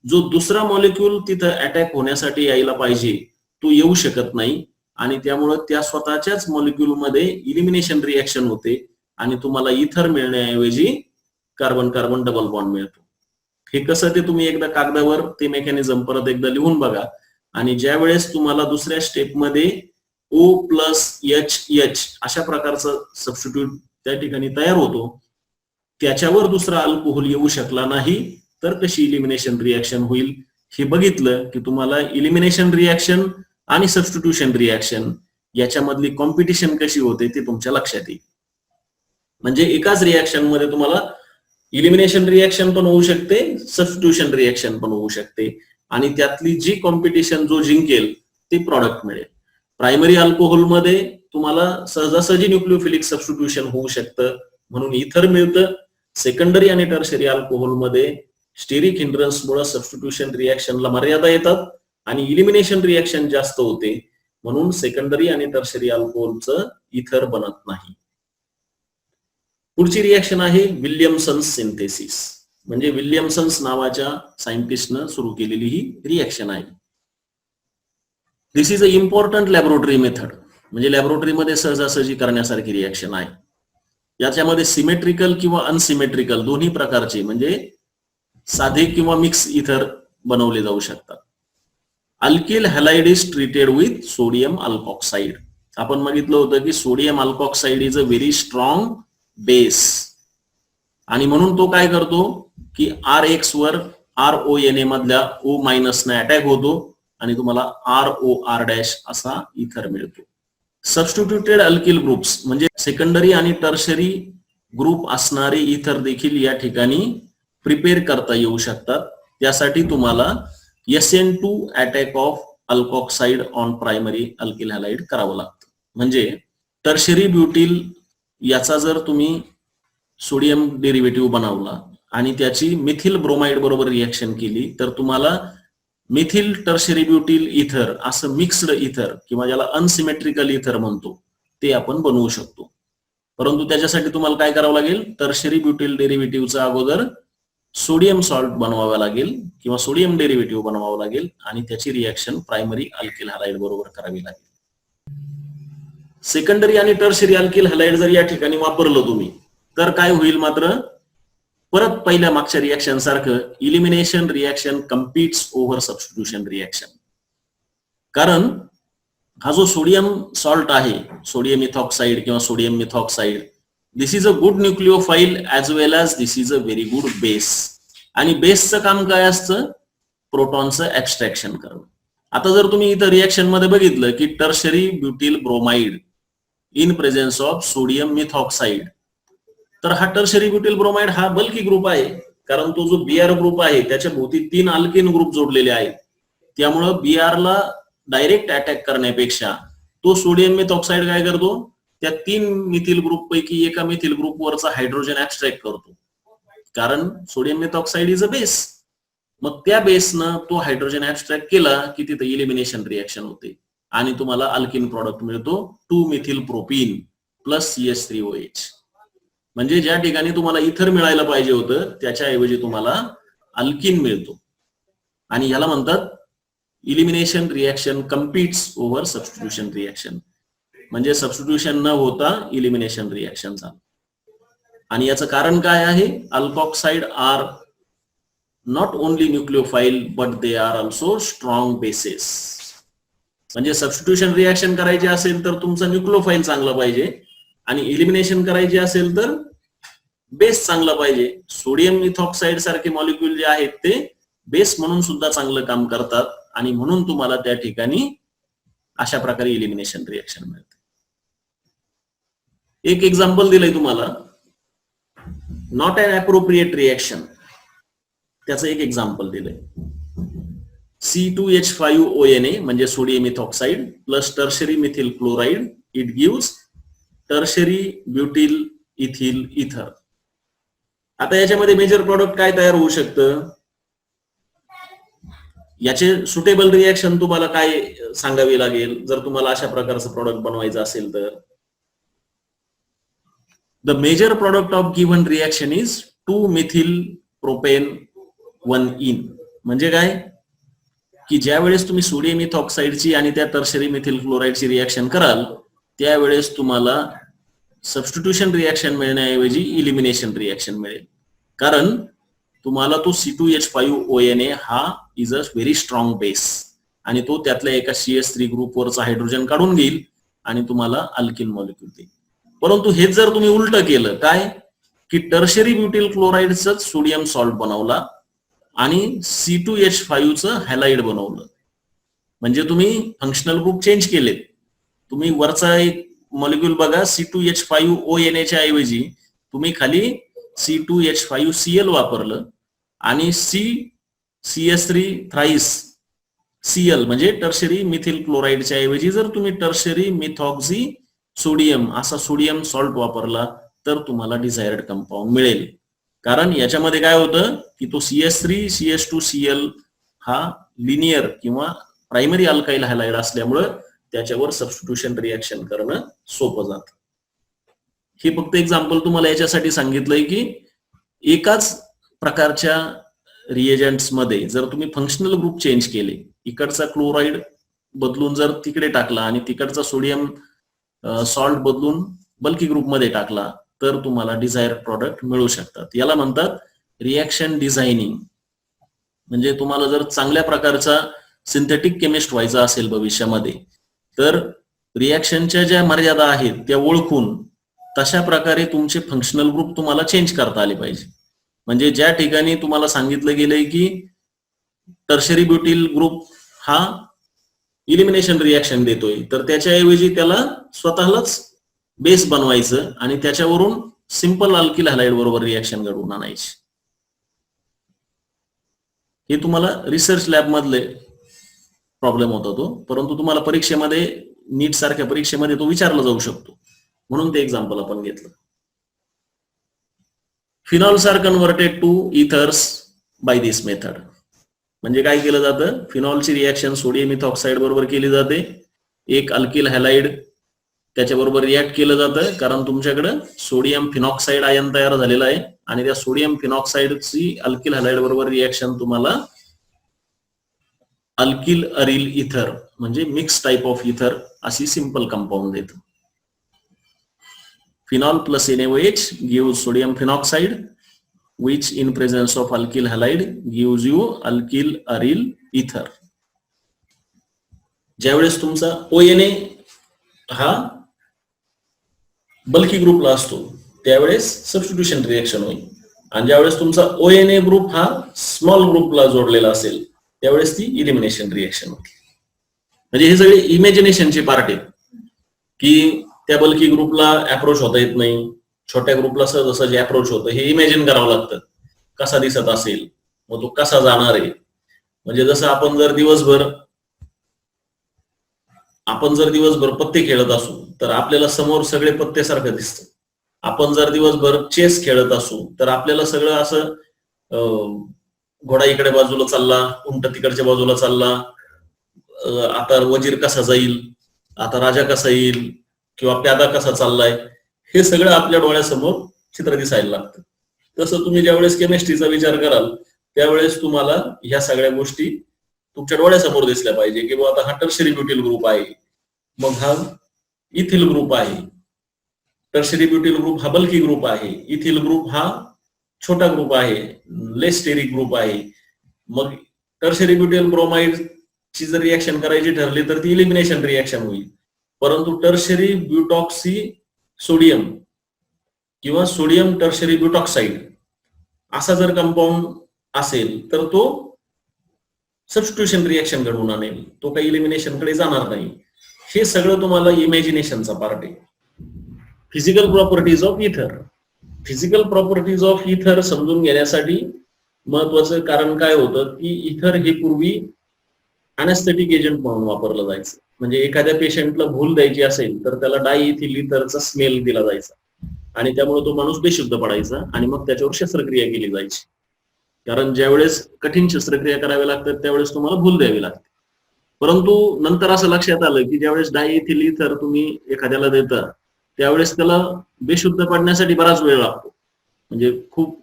जो दुसरा मॉलिक्यूल तिथं अटॅक होण्यासाठी यायला पाहिजे तो येऊ शकत नाही आणि त्यामुळे त्या स्वतःच्याच मॉलिक्यूल मध्ये इलिमिनेशन रिएक्शन होते आणि तुम्हाला इथर मिळण्याऐवजी कार्बन कार्बन डबल बॉन्ड मिळतो. हे कसं ते तुम्ही एकदा कागदावर ते मेकॅनिझम परत एकदा लिहून बघा आणि ज्या वेळेस तुम्हाला दुसऱ्या स्टेपमध्ये O+H अशा प्रकारचं सबस्टिट्यूट त्या ठिकाणी तयार होतो, त्याच्यावर दुसरा अल्कोहोल येऊ शकला नाही तर कशी इलिमिनेशन रिएक्शन होईल हे बघितलं की तुम्हाला इलिमिनेशन रिएक्शन आणि सबस्टिट्यूशन रिएक्शन याच्यामधली कॉम्पिटिशन कशी होते ते तुमच्या लक्षात येईल. म्हणजे एकाच रिएक्शन मध्ये तुम्हाला इलिमिनेशन रिएक्शन पण होऊ शकते, सबस्टिट्यूशन रिएक्शन पण होऊ शकते आणि त्यातली जी कॉम्पिटिशन जो जिंकेल ते प्रॉडक्ट मिळेल. प्रायमरी अल्कोहोल मध्ये तुम्हाला सहजासहजी न्यूक्लिओफिलिक सबस्टिट्यूशन होऊ शकतं म्हणून इथर मिळतं. सेकंडरी आणि टर्शरी अल्कोहोल मध्ये स्टेरिक हिंड्रन्समुळे सबस्टिट्यूशन रिएक्शनला मर्यादा येतात आणि इलिमिनेशन रिएक्शन जास्त होते म्हणून सेकंडरी आणि टर्शरी अल्कोहोलचं इथर बनत नाही. पुढची रिएक्शन आहे विल्यमसन्स सिंथेसिस. म्हणजे विल्यमसन्स नावाच्या सायंटिस्टनं सुरू केलेली ही रिएक्शन आहे. This is a important laboratory method. म्हणजे लॅबोरेटरीमध्ये सहजासहजी करण्यासारखी रिएक्शन आहे. याच्यामध्ये सिमेट्रिकल किंवा अनसिमेट्रिकल दोन्ही प्रकारचे म्हणजे साधे किंवा मिक्स इथर बनवले जाऊ शकतात. Alkyl halide is treated with sodium alkoxide. आपण बघितलं होतं की sodium alkoxide is a very strong base आणि म्हणून तो काय करतो की RX वर RONA मधल्या O मायनस ने अटॅक होतो आणि तुम्हाला ROR' असा इथर मिळतो. सबस्टिट्यूटेड अल्किल ग्रुप्स म्हणजे सेकंडरी आणि टर्शरी ग्रुप असणारे इथर देखील या ठिकाणी प्रिपेअर करता येऊ शकतात. त्यासाठी तुम्हाला SN2 attack of alkoxide on primary alkyl halide करावं लागतं. म्हणजे टर्शरी ब्युटिल याचा जर तुम्ही सोडियम डेरिव्हेटिव्ह बनवला आणि त्याची मिथिल ब्रोमाइड बरोबर रिएक्शन केली तर तुम्हाला मिथिल टर्शरी ब्युटिल इथर असं मिक्स्ड इथर किंवा ज्याला अनसिमेट्रिकल इथर म्हणतो ते आपण बनवू शकतो. परंतु त्याच्यासाठी तुम्हाला काय करावं लागेल, टर्शरी ब्युटिल डेरिव्हेटिव्हचा अगोदर सोडियम सॉल्ट बनवावा लागेल किंवा सोडियम डेरिव्हेटिव्ह बनवावं लागेल आणि त्याची रिएक्शन प्रायमरी अल्किल हॅलाइड बरोबर करावी लागेल. सेकंडरी आणि टर्शरी अल्किल हॅलाइड जर या ठिकाणी वापरलं तुम्ही तर काय होईल, मात्र परत पहिल्या मागच्या रिएक्शन सारखं elimination reaction competes over substitution reaction. कारण हा जो सोडियम सॉल्ट आहे, सोडियम इथॉक्साइड किंवा sodium methoxide, this is a good nucleophile as well as this is a very good base. आणि बेसचं काम काय असतं? प्रोटॉनचं ऍब्स्ट्रॅक्शन करणं. आता जर तुम्ही इथं रिएक्शन मध्ये बघितलं की tertiary butyl bromide in presence of sodium methoxide, तर हा टर्शरी ब्युटिल ब्रोमाइड हा बल्की ग्रुप आहे, कारण तो जो बीआर ग्रुप आहे त्याच्या भोवती 3 अल्केन ग्रुप जोडलेले आहेत. त्यामुळं बीआरला डायरेक्ट अटॅक करण्यापेक्षा तो सोडियम मिथॉक्साइड काय करतो? त्या 3 मिथिल ग्रुप पैकी एका मिथिल ग्रुपवरचा हायड्रोजन ऍब्स्ट्रॅक्ट करतो, कारण sodium methoxide is a base. मग त्या बेसनं तो हायड्रोजन ऍब्स्ट्रॅक्ट केला की तिथे इलिमिनेशन रिएक्शन होते आणि तुम्हाला अल्किन प्रॉडक्ट मिळतो 2 मिथिल प्रोपीन प्लस CH3OH. म्हणजे ज्या ठिकाणी तुम्हाला इथर मिळायला पाहिजे होतं त्याच्याऐवजी तुम्हाला अल्किन मिळतो. आणि याला म्हणतात elimination reaction competes over substitution reaction. म्हणजे सबस्टिट्यूशन न होता इलिमिनेशन रिएक्शन झालं. आणि याचं कारण काय आहे? Alkoxide are not only nucleophile but they are also strong bases. म्हणजे सबस्टिट्यूशन रिएक्शन करायची असेल तर तुमचा न्यूक्लिओफाईल चांगला पाहिजे आणि इलिमिनेशन करायची असेल तर बेस चांगला पाहिजे. सोडियम मिथॉक्साइड सारखे मॉलिक्यूल जे आहेत ते बेस म्हणून सुद्धा चांगलं काम करतात आणि म्हणून तुम्हाला त्या ठिकाणी अशा प्रकारे इलिमिनेशन रिएक्शन मिळते. एक एक्झाम्पल दिलंय तुम्हाला, नॉट अन अप्रोप्रिएट रिएक्शन, त्याचं एक एक्झाम्पल दिलंय. C2H5ONA म्हणजे sodium ethoxide plus tertiary methyl chloride, it gives tertiary butyl ethyl ether. आता याच्यामध्ये मेजर प्रॉडक्ट काय तयार होऊ शकतं? याचे सुटेबल रिएक्शन तुम्हाला काय सांगावी लागेल जर तुम्हाला अशा प्रकारचं प्रॉडक्ट बनवायचं असेल तर? The major product of given reaction is 2 methyl propene 1-इन. म्हणजे काय की ज्या वेळेस तुम्ही सोडियम इथॉक्साइडची आणि त्या टर्शरी मिथिल क्लोराइडची रिएक्शन कराल त्यावेळेस तुम्हाला सबस्टिट्यूशन रिएक्शन मिळण्याऐवजी इलिमिनेशन रिएक्शन मिळेल, कारण तुम्हाला तो C2H5ONA हा is a very strong base आणि तो त्यातल्या एका CH3 ग्रुपवरचा हायड्रोजन काढून घेईल आणि तुम्हाला अल्किन मॉलिक्यूल देईल. परंतु हेच जर तुम्ही उलट केलं काय की टर्शरी ब्युटिल क्लोराइडच सोडियम सॉल्ट बनवला आणि C2H5चं हॅलाइड बनवलं, म्हणजे तुम्ही फंक्शनल ग्रुप चेंज केलेत. तुम्ही वरचा एक मॉलिक्यूल बघा, C2H5ONA च्या ऐवजी तुम्ही खाली C2H5Cl वापरलं आणि CH3 थ्राईस Cl म्हणजे टर्शरी मिथिल क्लोराइडच्या ऐवजी जर तुम्ही टर्शरी मिथॉक्झी सोडियम असा सोडियम सॉल्ट वापरला तर तुम्हाला डिझायर्ड कंपाऊंड मिळेल. कारण याच्यामध्ये काय होतं की तो CH3 CH2Cl हा लिनियर किंवा प्रायमरी अल्काइल हॅलाइड असल्यामुळं त्याच्यावर सबस्टिट्यूशन रिएक्शन करणं सोपं जातं. हे फक्त एक्झाम्पल तुम्हाला याच्यासाठी सांगितलंय की एकाच प्रकारच्या रिएजंट्स मध्ये जर तुम्ही फंक्शनल ग्रुप चेंज केले, इकडचा क्लोराइड बदलून जर तिकडे टाकला आणि तिकडचा सोडियम सॉल्ट बदलून बल्की ग्रुप मध्ये टाकला तर तुम्हाला डिझायर्ड प्रॉडक्ट मिळू शकतात. याला म्हणतात रिएक्शन डिझायनिंग. म्हणजे तुम्हाला जर चांगल्या प्रकारचा सिंथेटिक केमिस्ट व्हायचा असेल भविष्यामध्ये तर रिएक्शनच्या ज्या मर्यादा आहेत त्या ओळखून तशा प्रकारे तुमचे फंक्शनल ग्रुप तुम्हाला चेंज करता आले पाहिजे. म्हणजे ज्या ठिकाणी तुम्हाला सांगितलं गेलंय की टर्शरी ब्युटिल ग्रुप हा इलिमिनेशन रिएक्शन देतोय तर त्याच्याऐवजी त्याला स्वतःलाच बेस बनवायचं आणि त्याच्यावरून सिंपल अल्किल हॅलाइड बरोबर रिएक्शन घडवून आणायची. हे तुम्हाला रिसर्च लॅब मधले प्रॉब्लेम होता तो, परंतु तुम्हाला परीक्षेमध्ये नीट सारख्या परीक्षेमध्ये तो विचारला जाऊ शकतो म्हणून ते एक्झाम्पल आपण घेतलं. Phenols are converted to ethers by this method. म्हणजे काय केलं जातं, फिनॉलची रिएक्शन सोडियम इथॉक्साइड बरोबर केली जाते, एक अल्किल हॅलाइड त्याच्याबरोबर रिॲक्ट केलं जातं कारण तुमच्याकडे सोडियम फिनॉक्साइड आयन तयार झालेला आहे आणि त्या सोडियम फिनॉक्साइडची अल्किल हॅलाइड बरोबर रिएक्शन तुम्हाला अल्किल अरिल इथर म्हणजे मिक्स टाइप ऑफ इथर अशी सिंपल कंपाऊंड देतं. Phenol plus NaOH gives sodium phenoxide which in presence of alkyl halide gives you alkyl aryl ether. ज्यावेळेस तुमचा ONA हा बल्की ग्रुपला असतो त्यावेळेस सबस्टिट्यूशन रिएक्शन होईल, आणि ज्यावेळेस तुमचा ONA ग्रुप हा स्मॉल ग्रुपला जोडलेला असेल त्यावेळेस ती इलिमिनेशन रिएक्शन होईल. म्हणजे हे सगळे इमॅजिनेशनचे पार्ट आहेत की त्या बल्की ग्रुपला अप्रोच होता येत नाही, छोट्या ग्रुपला सहज अप्रोच होतं हे इमॅजिन करावं लागतं, कसा दिसत असेल, मग तो कसा जाणार आहे. म्हणजे जसं आपण जर दिवसभर पत्ते खेळत असू तर आपल्याला समोर सगळे पत्ते सारखं दिसतं. आपण जर दिवसभर चेस खेळत असू तर आपल्याला सगळं असं घोडा इकडे बाजूला चालला, उंट तिकडच्या बाजूला चालला, आता वजीर कसा जाईल, आता राजा कसा येईल, किंवा प्यादा कसा चाललाय, हे सगळं आपल्या डोळ्यासमोर चित्र दिसायला लागतं. तसं तुम्ही ज्यावेळेस केमिस्ट्रीचा विचार कराल त्यावेळेस तुम्हाला ह्या सगळ्या गोष्टी तुमच्या डोळ्यासमोर दिसल्या पाहिजे की आता हा टर्शरी ब्युटिल ग्रुप आहे, मग हा इथिल ग्रुप आहे, टर्शरी ब्युटिल ग्रुप हा बल्की ग्रुप आहे, इथिल ग्रुप हा छोटा ग्रुप आहे, लेस स्टेरिक ग्रुप आहे. मग टर्शरी ब्युटिल ब्रोमाइड ची जर रिएक्शन करायची ठरली तर ती इलिमिनेशन रिएक्शन होईल. परंतु टर्शरी ब्युटॉक्सी सोडियम किंवा सोडियम टर्शरी ब्युटॉक्साइड असा जर कंपाऊंड असेल तर तो सबस्टिट्यूशन रिएक्शन घडवून आणेल, तो काही इलिमिनेशन कडे जाणार नाही. हे सगळं तुम्हाला इमॅजिनेशनचा पार्ट आहे. फिजिकल प्रॉपर्टीज ऑफ इथर. फिजिकल प्रॉपर्टीज ऑफ इथर समजून घेण्यासाठी महत्वाचं कारण काय होतं की इथर हे पूर्वी अनेस्थेटिक एजंट म्हणून वापरलं जायचं. म्हणजे एखाद्या पेशंटला भूल द्यायची असेल तर त्याला डायइथिल इथरचा स्मेल दिला जायचा आणि त्यामुळे तो माणूस बेशुद्ध पडायचा आणि मग त्याच्यावर शस्त्रक्रिया केली जायची. कारण ज्यावेळेस कठीण शस्त्रक्रिया कराव्या लागतात त्यावेळेस तुम्हाला भूल द्यावी लागते. परंतु नंतर असं लक्षात आलं की ज्यावेळेस डायइथिल इथर तुम्ही एखाद्याला देता त्यावेळेस त्याला बेशुद्ध पडण्यासाठी बराच वेळ लागतो, म्हणजे खूप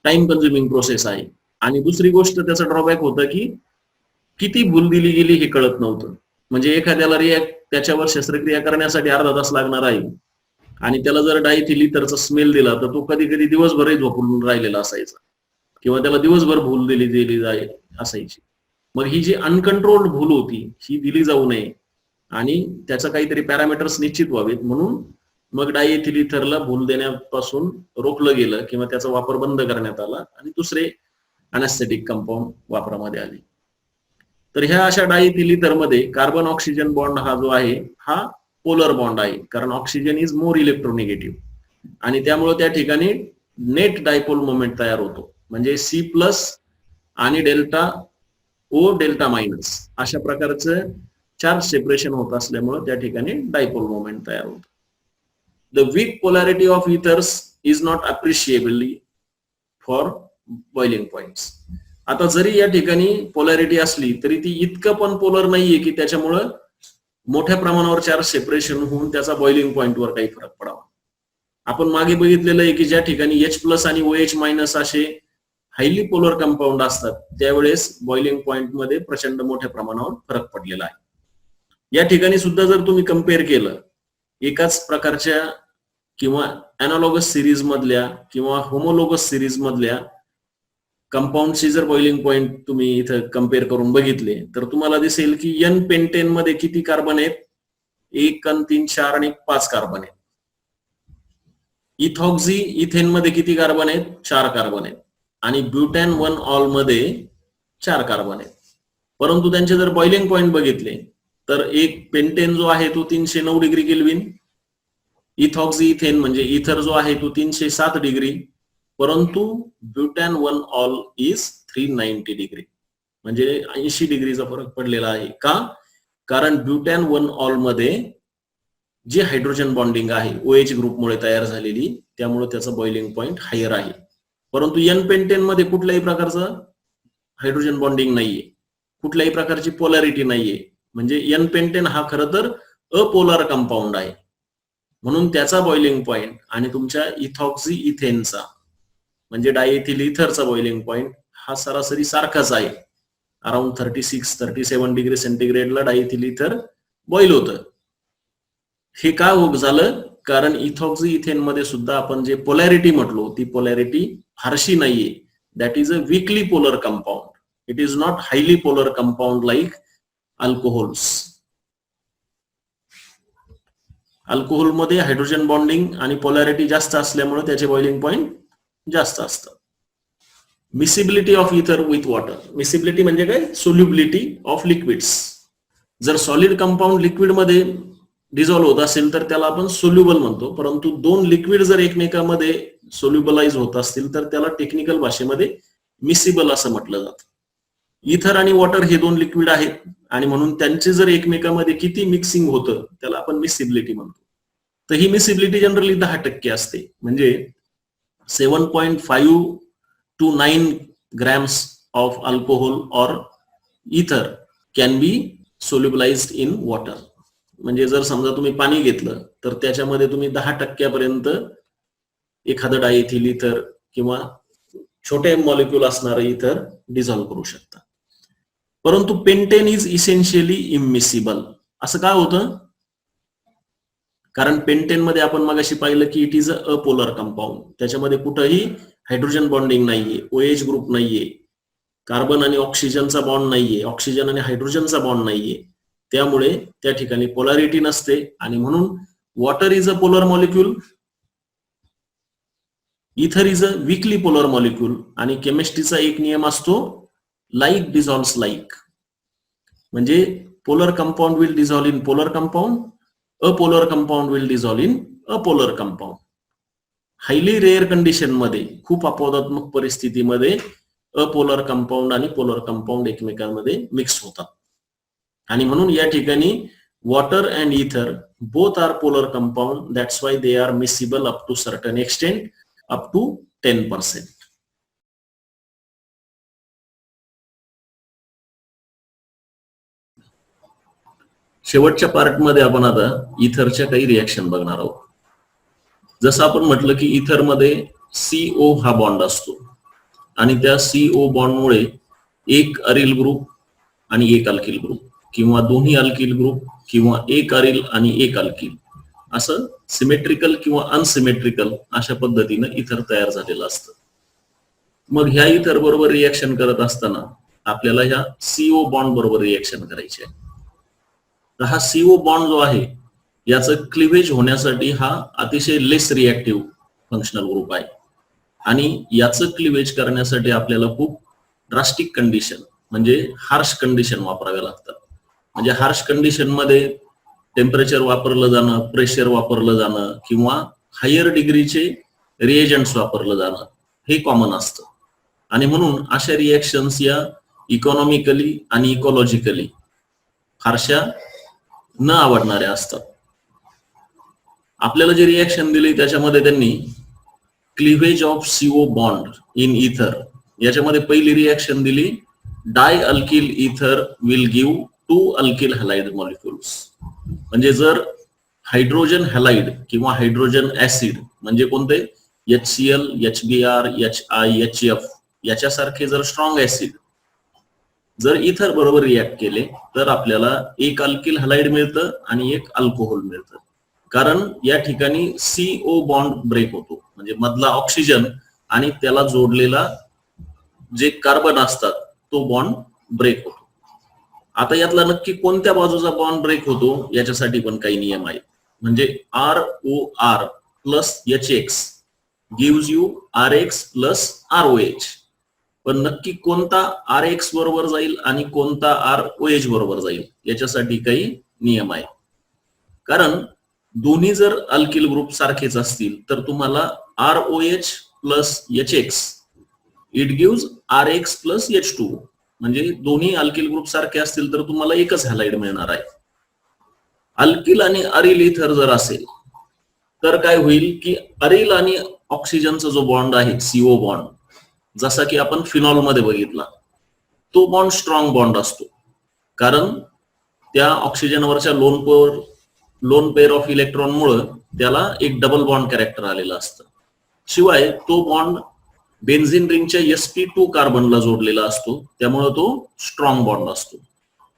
टाइम कन्झ्युमिंग प्रोसेस आहे. आणि दुसरी गोष्ट त्याचा ड्रॉबॅक होता की किती भूल दिली गेली हे कळत नव्हतं. म्हणजे एखाद्याला त्याच्यावर शस्त्रक्रिया करण्यासाठी अर्धा तास लागणार आहे आणि त्याला जर डायइथिल इथरचा स्मेल दिला तर तो कधी कधी दिवसभरही झोपून राहिलेला असायचा किंवा त्याला दिवसभर भूल दिली असायची. मग ही जी अनकंट्रोल्ड भूल होती ही दिली जाऊ नये आणि त्याचं काहीतरी पॅरामीटर्स निश्चित व्हावेत म्हणून मग डायइथिल इथरला भूल देण्यापासून रोखलं गेलं किंवा त्याचा वापर बंद करण्यात आला आणि दुसरे अनेस्थेटिक कंपाऊंड वापरामध्ये आले. तर ह्या अशा डायइथिल इथर मध्ये कार्बन ऑक्सिजन बॉन्ड हा जो आहे हा पोलर बॉन्ड आहे, कारण ऑक्सिजन इज मोर इलेक्ट्रोनिगेटिव्ह आणि त्यामुळे त्या ठिकाणी नेट डायपोल मोमेंट तयार होतो. म्हणजे C+ आणि डेल्टा O डेल्टा मायनस अशा प्रकारचं चार्ज सेपरेशन होत असल्यामुळे त्या ठिकाणी डायपोल मोमेंट तयार होतो. The weak polarity of ethers is not appreciably for boiling points. आता जरी या ठिकाणी पोलॅरिटी असली तरी ती इतकं पण पोलर नाहीये की त्याच्यामुळं मोठ्या प्रमाणावर चार्ज सेपरेशन होऊन त्याचा बॉइलिंग पॉइंटवर काही फरक पडावा. आपण मागे बघितलेलं आहे की ज्या ठिकाणी H+ आणि OH- असे हायली पोलर कंपाऊंड असतात त्यावेळेस बॉइलिंग पॉइंट मध्ये प्रचंड मोठ्या प्रमाणावर फरक पडलेला आहे. या ठिकाणी सुद्धा जर तुम्ही कम्पेअर केलं एकाच प्रकारच्या किंवा अॅनालॉगस सिरीज मधल्या किंवा होमोलोगस सिरीज मधल्या कंपाऊंडची जर बॉइलिंग पॉइंट तुम्ही इथं कम्पेअर करून बघितले तर तुम्हाला दिसेल की N पेंटेन मध्ये किती कार्बन आहेत, 1, 3, 4 आणि 5 कार्बन आहेत. इथॉक्झी इथेन मध्ये किती कार्बन आहेत, 4 कार्बन आहेत आणि ब्युटॅन 1 ऑल मध्ये 4 कार्बन आहेत. परंतु त्यांचे जर बॉइलिंग पॉइंट बघितले तर एक पेंटेन जो आहे तो 309 डिग्री केल्विन, इथॉक्झी इथेन म्हणजे इथर जो आहे तो 307 डिग्री, परंतु ब्युटॅन 1 ऑल इज 390 डिग्री, म्हणजे 80 डिग्रीचा फरक पडलेला आहे. का? कारण ब्युटॅन 1 ऑल मध्ये जी हायड्रोजन बॉन्डिंग आहे OH ग्रुपमुळे तयार झालेली त्यामुळे त्याचा बॉइलिंग पॉइंट हायर आहे. परंतु N पेंटेन मध्ये कुठल्याही प्रकारचं हायड्रोजन बॉन्डिंग नाहीये, कुठल्याही प्रकारची पोलॅरिटी नाहीये. म्हणजे N पेंटेन हा खरं तर अपोलर कंपाऊंड आहे म्हणून त्याचा बॉइलिंग पॉइंट आणि तुमच्या इथॉक्झी इथेनचा म्हणजे डायइथिल इथरचा बॉइलिंग पॉइंट हा सरासरी सारखाच आहे. अराउंड 36-37 डिग्री सेंटीग्रेडला डायइथिल इथर बॉइल होतं. हे का झालं? कारण इथॉक्झी इथेन मध्ये सुद्धा आपण जे पोलॅरिटी म्हटलो ती पोलॅरिटी फारशी नाहीये. That is a weakly polar compound. It is not highly polar compound like alcohols. अल्कोहोलमध्ये हायड्रोजन बॉन्डिंग आणि पोलॅरिटी जास्त असल्यामुळे त्याचे बॉइलिंग पॉइंट जास्त असतात. Miscibility of ether with water. Miscibility म्हणजे काय? Solubility of liquids. जर सॉलिड कंपाऊंड लिक्विड मध्ये डिझॉल्व्ह होत असेल तर त्याला आपण सोल्युबल म्हणतो, परंतु दोन लिक्विड जर एकमेकांमध्ये सोल्युबलाइज होत असतील तर त्याला टेक्निकल भाषेमध्ये मिसिबल असं म्हटलं जातं. इथर आणि वॉटर हे दोन लिक्विड आहेत आणि म्हणून त्यांचे जर एकमेकांमध्ये किती मिक्सिंग होतं त्याला आपण मिसिबिलिटी म्हणतो. तर ही मिसिबिलिटी जनरली 10% असते, म्हणजे 7.5 to 9 grams of alcohol or ether can be solubilized in water. म्हणजे जर समजा तुम्ही पाणी घेतलं तर त्याच्यामध्ये तुम्ही 10% एखादं डायइथिल इथर किंवा छोटे मॉलिक्यूल असणारं इथर डिझॉल्व्ह करू शकता. परंतु पेंटेन इज इसेन्शियली इमिसिबल. असं काय होतं? कारण पेंटेन मध्ये आपण मगाशी पाहिलं की it is a polar compound. त्याच्यामध्ये कुठंही हायड्रोजन बॉन्डिंग नाहीये, OH ग्रुप नाहीये, कार्बन आणि ऑक्सिजनचा बॉन्ड नाहीये, ऑक्सिजन आणि हायड्रोजनचा बॉन्ड नाहीये. त्यामुळे त्या ठिकाणी पोलॅरिटी नसते आणि म्हणून water is a polar molecule, ether is a weakly polar molecule. आणि केमिस्ट्रीचा एक नियम असतो, लाईक डिझॉल्व्स लाईक. म्हणजे polar compound will dissolve in polar compound, apolar compound will dissolve in apolar compound. Highly rare condition मध्ये, खूप अपवादात्मक परिस्थितीमध्ये अपोलर कंपाऊंड आणि पोलर कंपाऊंड एकमेकांमध्ये मिक्स होतात. आणि म्हणून या ठिकाणी water and ether both are polar compound, that's why they are miscible up to certain extent, up to 10%. शेवटच्या पार्टमध्ये आपण आता इथरच्या काही रिएक्शन बघणार आहोत. जसं आपण म्हटलं की इथर मध्ये CO हा बॉन्ड असतो आणि त्या CO बॉन्डमुळे एक अरिल ग्रुप आणि एक अल्किल ग्रुप किंवा दोन्ही अल्किल ग्रुप किंवा एक अरिल आणि एक अल्किल असं सिमेट्रिकल किंवा अनसिमेट्रिकल अशा पद्धतीनं इथर तयार झालेलं असतं. मग ह्या इथर बरोबर रिएक्शन करत असताना आपल्याला ह्या CO बॉन्ड बरोबर रिएक्शन करायची आहे. तर हा CO बॉन्ड जो आहे याचं क्लिव्हेज होण्यासाठी हा अतिशय लेस रिएक्टिव्ह फंक्शनल ग्रुप आहे आणि याचं क्लिव्हेज करण्यासाठी आपल्याला खूप ड्रास्टिक कंडिशन म्हणजे हार्श कंडिशन वापराव्या लागतात. म्हणजे हार्श कंडिशन मध्ये टेम्परेचर वापरलं जाणं, प्रेशर वापरलं जाणं किंवा हायर डिग्रीचे रिएजंट्स वापरलं जाणं हे कॉमन असतं. आणि म्हणून अशा रिएक्शन्स या इकॉनॉमिकली आणि इकॉलॉजिकली फारशा न आवडणाऱ्या असतात. आपल्याला जे रिएक्शन दिली त्याच्यामध्ये त्यांनी क्लिव्हेज ऑफ CO बॉन्ड इन इथर याच्यामध्ये पहिली रिएक्शन दिली, डाय अल्किल इथर will give 2 alkyl halide molecules. म्हणजे जर हायड्रोजन हॅलाइड किंवा हायड्रोजन ऍसिड म्हणजे कोणते HCl, HBr, HI, HF याच्यासारखे जर स्ट्रॉंग ऍसिड जर इथर बरोबर रिॲक्ट केले तर आपल्याला एक अल्किल हॅलाइड मिळतं आणि एक अल्कोहोल मिळतं. कारण या ठिकाणी CO बॉन्ड ब्रेक होतो, म्हणजे मधला ऑक्सिजन आणि त्याला जोडलेला जे कार्बन असतात तो बॉन्ड ब्रेक होतो. आता यातला नक्की कोणत्या बाजूचा बॉन्ड ब्रेक होतो याच्यासाठी पण काही नियम आहेत. म्हणजे ROR plus HX gives you RH plus ROH. पण नक्की कोणता RH बरोबर जाईल आणि कोणता ROH बरोबर जाईल याच्यासाठी काही नियम आहे. कारण दोन्ही जर अल्किल ग्रुप सारखेच असतील तर तुम्हाला ROH plus HX it gives RH plus H2. म्हणजे दोन्ही अल्किल ग्रुप सारखे असतील तर तुम्हाला एकच हॅलाइड मिळणार आहे. अल्किल आणि अरिल इथर जर असेल तर काय होईल की अरिल आणि ऑक्सिजनचा जो बॉन्ड आहे CO बॉन्ड, जसा की आपण फिनॉल मध्ये बघितला, तो बॉन्ड स्ट्रॉंग बॉन्ड असतो. कारण त्या ऑक्सिजनवरच्या लोन पेअर ऑफ इलेक्ट्रॉन मुळे त्याला एक डबल बॉन्ड कॅरेक्टर आलेलं असतं. शिवाय तो बॉन्ड बेन्झिन रिंगच्या sp2 कार्बनला जोडलेला असतो, त्यामुळे तो स्ट्रॉंग बॉन्ड असतो.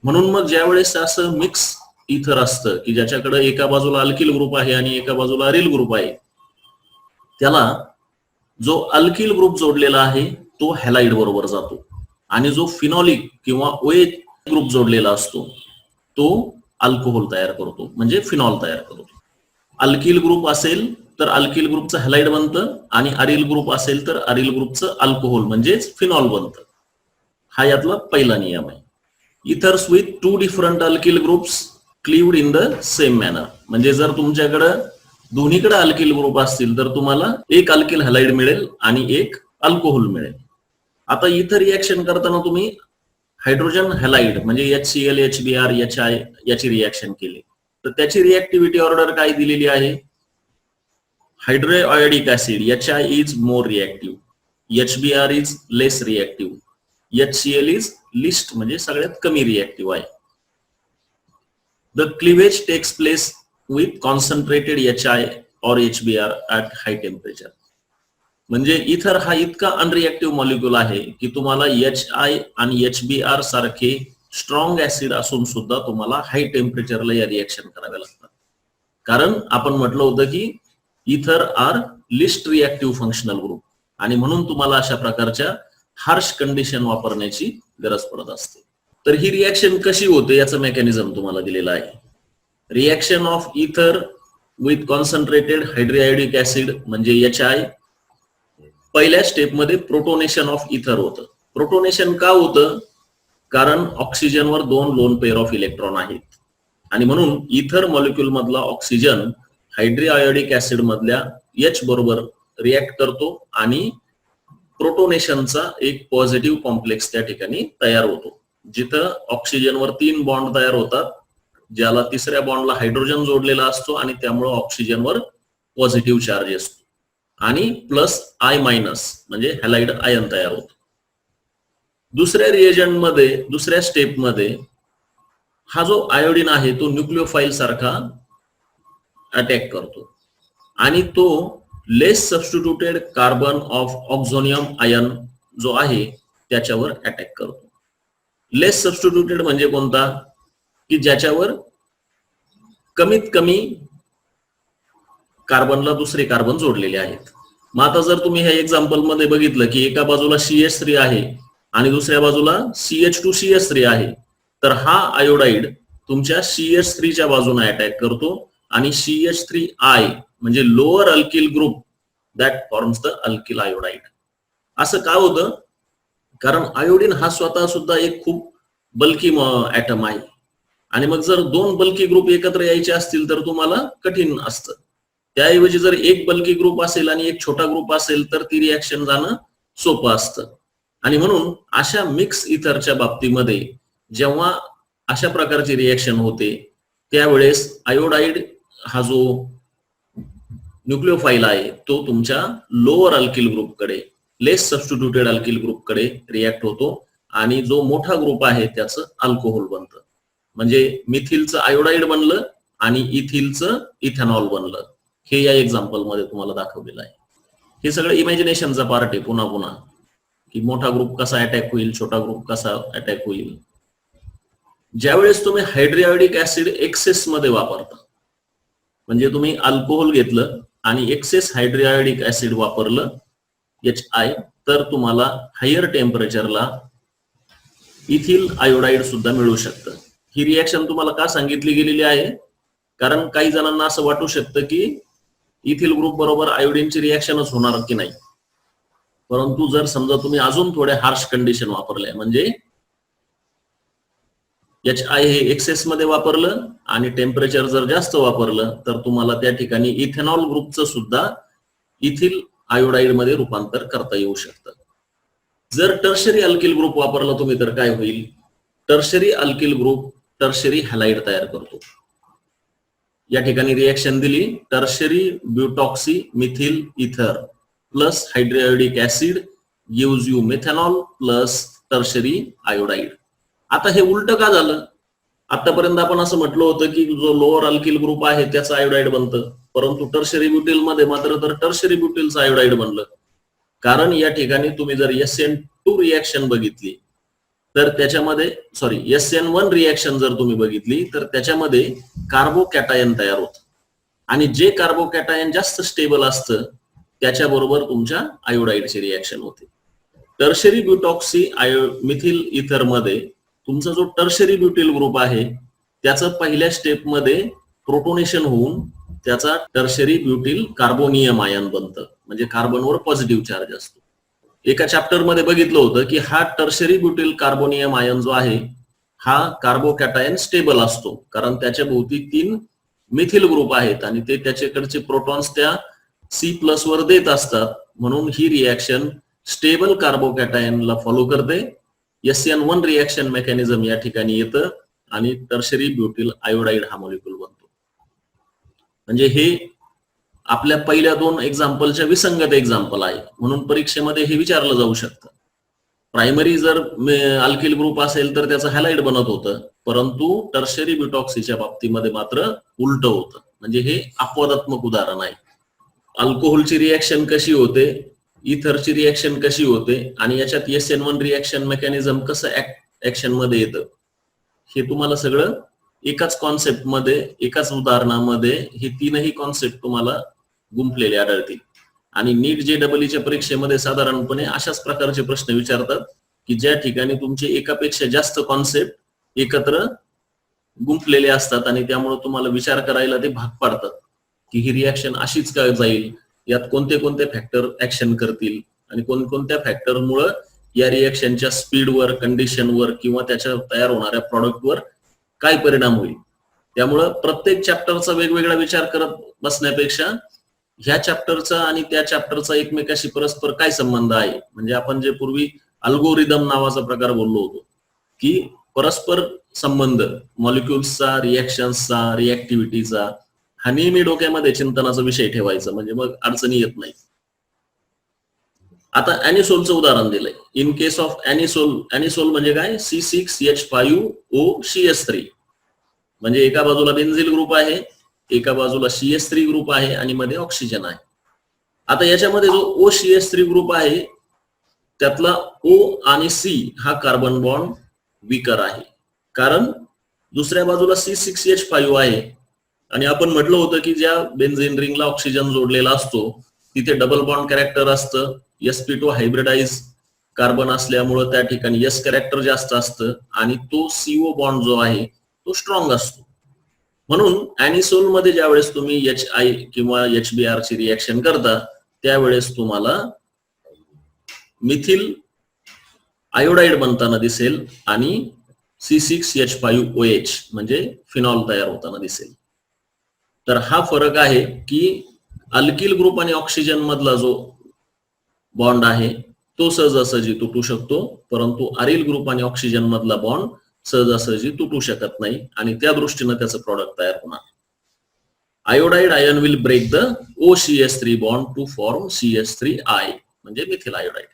म्हणून मग ज्या वेळेस असं मिक्स इथर असतं की ज्याच्याकडे एका बाजूला अल्किल ग्रुप आहे आणि एका बाजूला अरिल ग्रुप आहे, त्याला जो अल्किल ग्रुप जोडलेला आहे तो हॅलाइड बरोबर जातो आणि जो फिनॉलिक किंवा OH ग्रुप जोडलेला असतो तो अल्कोहोल तयार करतो, म्हणजे फिनॉल तयार करतो. अल्किल ग्रुप असेल तर अल्किल ग्रुपचं हॅलाइड बनतं आणि अरिल ग्रुप असेल तर अरिल ग्रुपचं अल्कोहोल म्हणजेच फिनॉल बनतं. हा यातला पहिला नियम आहे. Ethers with to different alkyl groups cleaved in the same manner. म्हणजे जर तुमच्याकडे दोन्हीकडे अल्किल ग्रुप असतील तर तुम्हाला एक अल्किल हॅलाइड मिळेल आणि एक अल्कोहोल मिळेल. आता इथं रिएक्शन करताना तुम्ही हायड्रोजन हॅलाइड म्हणजे HCl HBr HI याची रिएक्शन केली तर त्याची रिएक्टिव्हिटी ऑर्डर काय दिलेली आहे? Hydroiodic acid HI is more reactive, HBr is less reactive, HCl is least म्हणजे सगळ्यात कमी रिएक्टिव्ह आहे. The cleavage takes place with concentrated HI और HBr ऍट हाय टेम्परेचर. म्हणजे इथर हा इतका अनरिएक्टिव्ह मॉलिक्युल आहे की तुम्हाला HI आणि HBr सारखे स्ट्रॉंग ऍसिड असून सुद्धा तुम्हाला हाय टेम्परेचरला या रिएक्शन कराव्या लागतात. कारण आपण म्हटलं होतं की ether are least reactive functional group आणि म्हणून तुम्हाला अशा प्रकारच्या हार्श कंडिशन वापरण्याची गरज पडत असते. तर ही रिएक्शन कशी होते याचं मेकॅनिझम तुम्हाला दिलेलं आहे. Reaction of ether with concentrated हायड्रोआयोडिक acid म्हणजे HI. पहिल्या स्टेपमध्ये प्रोटोनेशन ऑफ इथर होतं. प्रोटोनेशन का होतं? कारण ऑक्सिजनवर 2 लोन पेअर ऑफ इलेक्ट्रॉन आहेत आणि म्हणून इथर मॉलिक्युल मधला ऑक्सिजन हायड्रोआयोडिक ऍसिड मधल्या H बरोबर रिएक्ट करतो आणि प्रोटोनेशनचा एक पॉझिटिव्ह कॉम्प्लेक्स त्या ठिकाणी तयार होतो. जिथं ऑक्सिजनवर 3 बॉन्ड तयार होतात, ज्याला तिसऱ्या बॉन्डला हायड्रोजन जोडलेला असतो आणि त्यामुळे ऑक्सिजनवर पॉझिटिव्ह चार्ज असतो आणि प्लस I मायनस म्हणजे हॅलाइड आयन तयार होतो. दुसऱ्या रिएजंट मध्ये दुसऱ्या स्टेप मध्ये हा जो आयोडीन आहे तो न्यूक्लिओफाईल सारखा अटॅक करतो आणि तो लेस सबस्टिट्यूटेड कार्बन ऑफ ऑक्झोनियम आयन जो आहे त्याच्यावर अटॅक करतो. लेस सबस्टिट्यूटेड म्हणजे कोणता? की ज्याच्यावर कमीत कमी कार्बनला दुसरे कार्बन जोडलेले आहेत. मग आता जर तुम्ही ह्या एक्झाम्पल मध्ये बघितलं की एका बाजूला CH3 आहे आणि दुसऱ्या बाजूला CH2CH3 आहे तर हा आयोडाईड तुमच्या CH3 च्या बाजूने अटॅक करतो आणि CH3I म्हणजे lower alkyl group that forms the alkyl iodide. असं का होतं? कारण आयोडीन हा स्वतः सुद्धा एक खूप बल्की ऍटम आहे आणि मग जर 2 बल्की ग्रुप एकत्र यायचे असतील तर तुम्हाला कठीण असतं. त्याऐवजी जर एक बल्की ग्रुप असेल आणि एक छोटा ग्रुप असेल तर ती रिएक्शन जाणं सोपं असतं. आणि म्हणून अशा मिक्स इथरच्या बाबतीमध्ये जेव्हा अशा प्रकारची रिएक्शन होते त्यावेळेस आयोडाईड हा जो न्यूक्लिओफाईल आहे तो तुमच्या लोअर अल्किल ग्रुपकडे लेस सबस्टिट्यूटेड अल्किल ग्रुपकडे रिएक्ट होतो आणि जो मोठा ग्रुप आहे त्याचं अल्कोहोल बनतं. म्हणजे मिथिलचं आयोडाईड बनलं आणि इथिलचं इथेनॉल बनलं. हे या एक्झाम्पल मध्ये तुम्हाला दाखवलेलं आहे. हे सगळं इमॅजिनेशनचा पार्ट आहे पुन्हा पुन्हा की मोठा ग्रुप कसा अटॅक होईल, छोटा ग्रुप कसा अटॅक होईल. ज्यावेळेस तुम्ही हायड्रोआयोडिक ऍसिड एक्सेस मध्ये वापरता म्हणजे तुम्ही अल्कोहोल घेतलं आणि एक्सेस हायड्रोआयोडिक ऍसिड वापरलं HI तर तुम्हाला हायर टेम्परेचरला इथिल आयोडाईड सुद्धा मिळू शकतं. ही रिएक्शन तुम्हाला का सांगितली गेलेली आहे? कारण काही जणांना असं वाटू शकतं की इथिल ग्रुप बरोबर आयोडीनची रिएक्शनच होणार की नाही. परंतु जर समजा तुम्ही अजून थोड्या हार्श कंडिशन वापरल्या म्हणजे HI हे एक्सेस मध्ये वापरलं आणि टेम्परेचर जर जास्त वापरलं तर तुम्हाला त्या ठिकाणी इथेनॉल ग्रुपचं सुद्धा इथिल आयोडाईड मध्ये रूपांतर करता येऊ शकतं. जर टर्शरी अल्किल ग्रुप वापरला तुम्ही तर काय होईल? Tertiary alkyl group tertiary halide तयार करतो. या ठिकाणी रिएक्शन दिली tertiary butoxy methyl ether plus hydroiodic acid gives you methanol plus tertiary iodide. आता हे उलट का झालं? आतापर्यंत आपण असं म्हटलं होतं की जो लोअर अल्किल ग्रुप आहे त्याचं आयोडाईड बनतं, परंतु टर्शरी ब्युटिल मध्ये मात्र तर टर्शरी ब्युटिलचं आयोडाईड बनलं. कारण या ठिकाणी तुम्ही जर SN2 रिएक्शन बघितली तर त्याच्यामध्ये SN1 रिएक्शन जर तुम्ही बघितली तर त्याच्यामध्ये कार्बोकॅटायन तयार होतं आणि जे कार्बोकॅटायन जास्त स्टेबल असतं त्याच्याबरोबर तुमच्या आयोडाईडची रिएक्शन होते. टर्शरी ब्युटॉक्सी मिथिल इथर मध्ये तुमचा जो टर्शरी ब्युटिल ग्रुप आहे त्याचं पहिल्या स्टेप मध्ये प्रोटोनेशन होऊन त्याचा टर्शरी ब्युटिल कार्बोनियम आयन बनतं, म्हणजे कार्बनवर पॉझिटिव्ह चार्ज असतो. एका चॅप्टर मध्ये बघितलं होतं की हा टर्शरी ब्युटिल कार्बोनियम आयन जो आहे हा कार्बोकॅटायन स्टेबल असतो, कारण त्याच्या भोवती 3 मिथिल ग्रुप आहेत आणि ते त्याच्याकडचे प्रोटॉन्स त्या C+ वर देत असतात, म्हणून ही रिॲक्शन स्टेबल कार्बोकॅटायनला फॉलो करते. SN1 रिॲक्शन मेकॅनिझम या ठिकाणी येतं आणि टर्शरी ब्युटिल आयोडाईड हा मॉलिक्यूल बनतो. म्हणजे हे आपल्या पहिल्या 2 एक्झाम्पलच्या विसंगत एक्झाम्पल आहे, म्हणून परीक्षेमध्ये हे विचारलं जाऊ शकतं. प्रायमरी जर अल्किल ग्रुप असेल तर त्याचं हॅलाइड बनत होतं, परंतु टर्शरी ब्युटॉक्सीच्या बाबतीमध्ये मात्र उलट होतं. म्हणजे हे अपवादात्मक उदाहरण आहे. अल्कोहोलची रिॲक्शन कशी होते, इथरची रिॲक्शन कशी होते आणि याच्यात SN1 रिॲक्शन मेकॅनिझम कसं ऍक्शन मध्ये येतं, हे तुम्हाला सगळं एकाच कॉन्सेप्ट मध्ये, एकाच उदाहरणामध्ये हे 3ही कॉन्सेप्ट तुम्हाला गुंफलेले आढळतील. आणि नीट JEE परीक्षेमध्ये साधारणपणे अशाच प्रकारचे प्रश्न विचारतात की ज्या ठिकाणी तुमचे एकापेक्षा जास्त कॉन्सेप्ट एकत्र गुंफलेले असतात आणि त्यामुळे तुम्हाला विचार करायला ते भाग पाडतात की ही रिॲक्शन अशीच का जाईल, यात कोणते कोणते फॅक्टर ऍक्शन करतील आणि कोणकोणत्या फॅक्टरमुळे या रिॲक्शनच्या स्पीडवर, कंडिशनवर किंवा त्याच्या तयार होणाऱ्या प्रॉडक्टवर काय परिणाम होईल. त्यामुळं प्रत्येक चॅप्टरचा वेगवेगळा विचार करत बसण्यापेक्षा ह्या चॅप्टरचा आणि त्या चॅप्टरचा एकमेकाशी परस्पर काय संबंध आहे, म्हणजे आपण जे पूर्वी अल्गोरिदम नावाचा प्रकार बोललो होतो की परस्पर संबंध मॉलिक्युल्सचा, रिॲक्शन्सचा, रिॲक्टिव्हिटीचा, हा नेहमी डोक्यामध्ये चिंतनाचा विषय ठेवायचा, म्हणजे मग अडचणी येत नाही. आता ऍनिसोलचं उदाहरण दिलंय. इन केस ऑफ ऍनिसोल म्हणजे काय, C6H5OCS3, म्हणजे एका बाजूला बेन्झिल ग्रुप आहे, एका बाजूला CS3 ग्रुप आहे आणि मध्ये ऑक्सिजन आहे. आता याच्यामध्ये जो OCS3 ग्रुप आहे त्यातला O आणि C हा कार्बन बॉन्ड वीकर आहे, कारण दुसऱ्या बाजूला C6H5 आहे आणि आपण म्हटलं होतं की ज्या बेन्झिन रिंगला ऑक्सिजन जोडलेला असतो तिथे डबल बॉन्ड कॅरेक्टर असतं. sp2 हायब्रिडाइज कार्बन असल्यामुळं त्या ठिकाणी S कॅरेक्टर जास्त असतं आणि तो CO बॉन्ड जो आहे तो स्ट्रॉंग असतो. म्हणून ऍनिसोल मध्ये ज्यावेळेस तुम्ही HI किंवा HBr ची रिॲक्शन करता त्यावेळेस तुम्हाला मिथिल आयोडाईड बनताना दिसेल आणि C6H5OH म्हणजे फिनॉल तयार होताना दिसेल. तर हा फरक आहे की अल्किल ग्रुप आणि ऑक्सिजन मधला जो बॉन्ड आहे तो सहजासहजी तुटू शकतो, परंतु अरिल ग्रुप आणि ऑक्सिजन मधला बॉन्ड सहजासहजी तुटू शकत नाही आणि त्या दृष्टीने त्याचं प्रॉडक्ट तयार होणार. Iodide ion will break the OCS3 bond to form CS3I म्हणजे methyl iodide.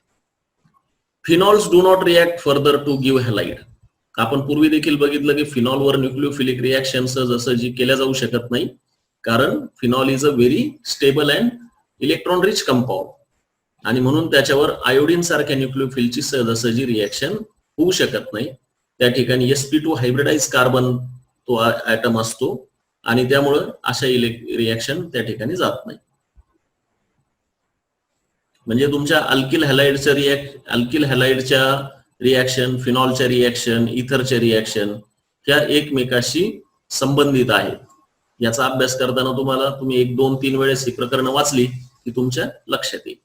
Phenols do not react further to give halide. आपण पूर्वी देखील बघितलं की फिनॉलवर न्यूक्लिओफिलिक रिॲक्शन सहजासहजी केल्या जाऊ शकत नाही, कारण phenol is a very stable and electron rich compound आणि म्हणून त्याच्यावर आयोडीन सारख्या न्यूक्लिओफिलची सहजासहजी रिॲक्शन होऊ शकत नाही. त्या ठिकाणी sp2 हायब्रिडाइज कार्बन तो ऍटम असतो आणि त्यामुळं अशा रिॲक्शन त्या ठिकाणी जात नाही. म्हणजे तुमच्या अल्किल हॅलाइडच्या रिॲक्शन, फिनॉलच्या रिॲक्शन, इथरच्या रिॲक्शन ह्या एकमेकाशी संबंधित आहेत. याचा अभ्यास करताना तुम्ही 1, 2, 3 वेळेस ही प्रकरणं वाचली की तुमच्या लक्षात येईल.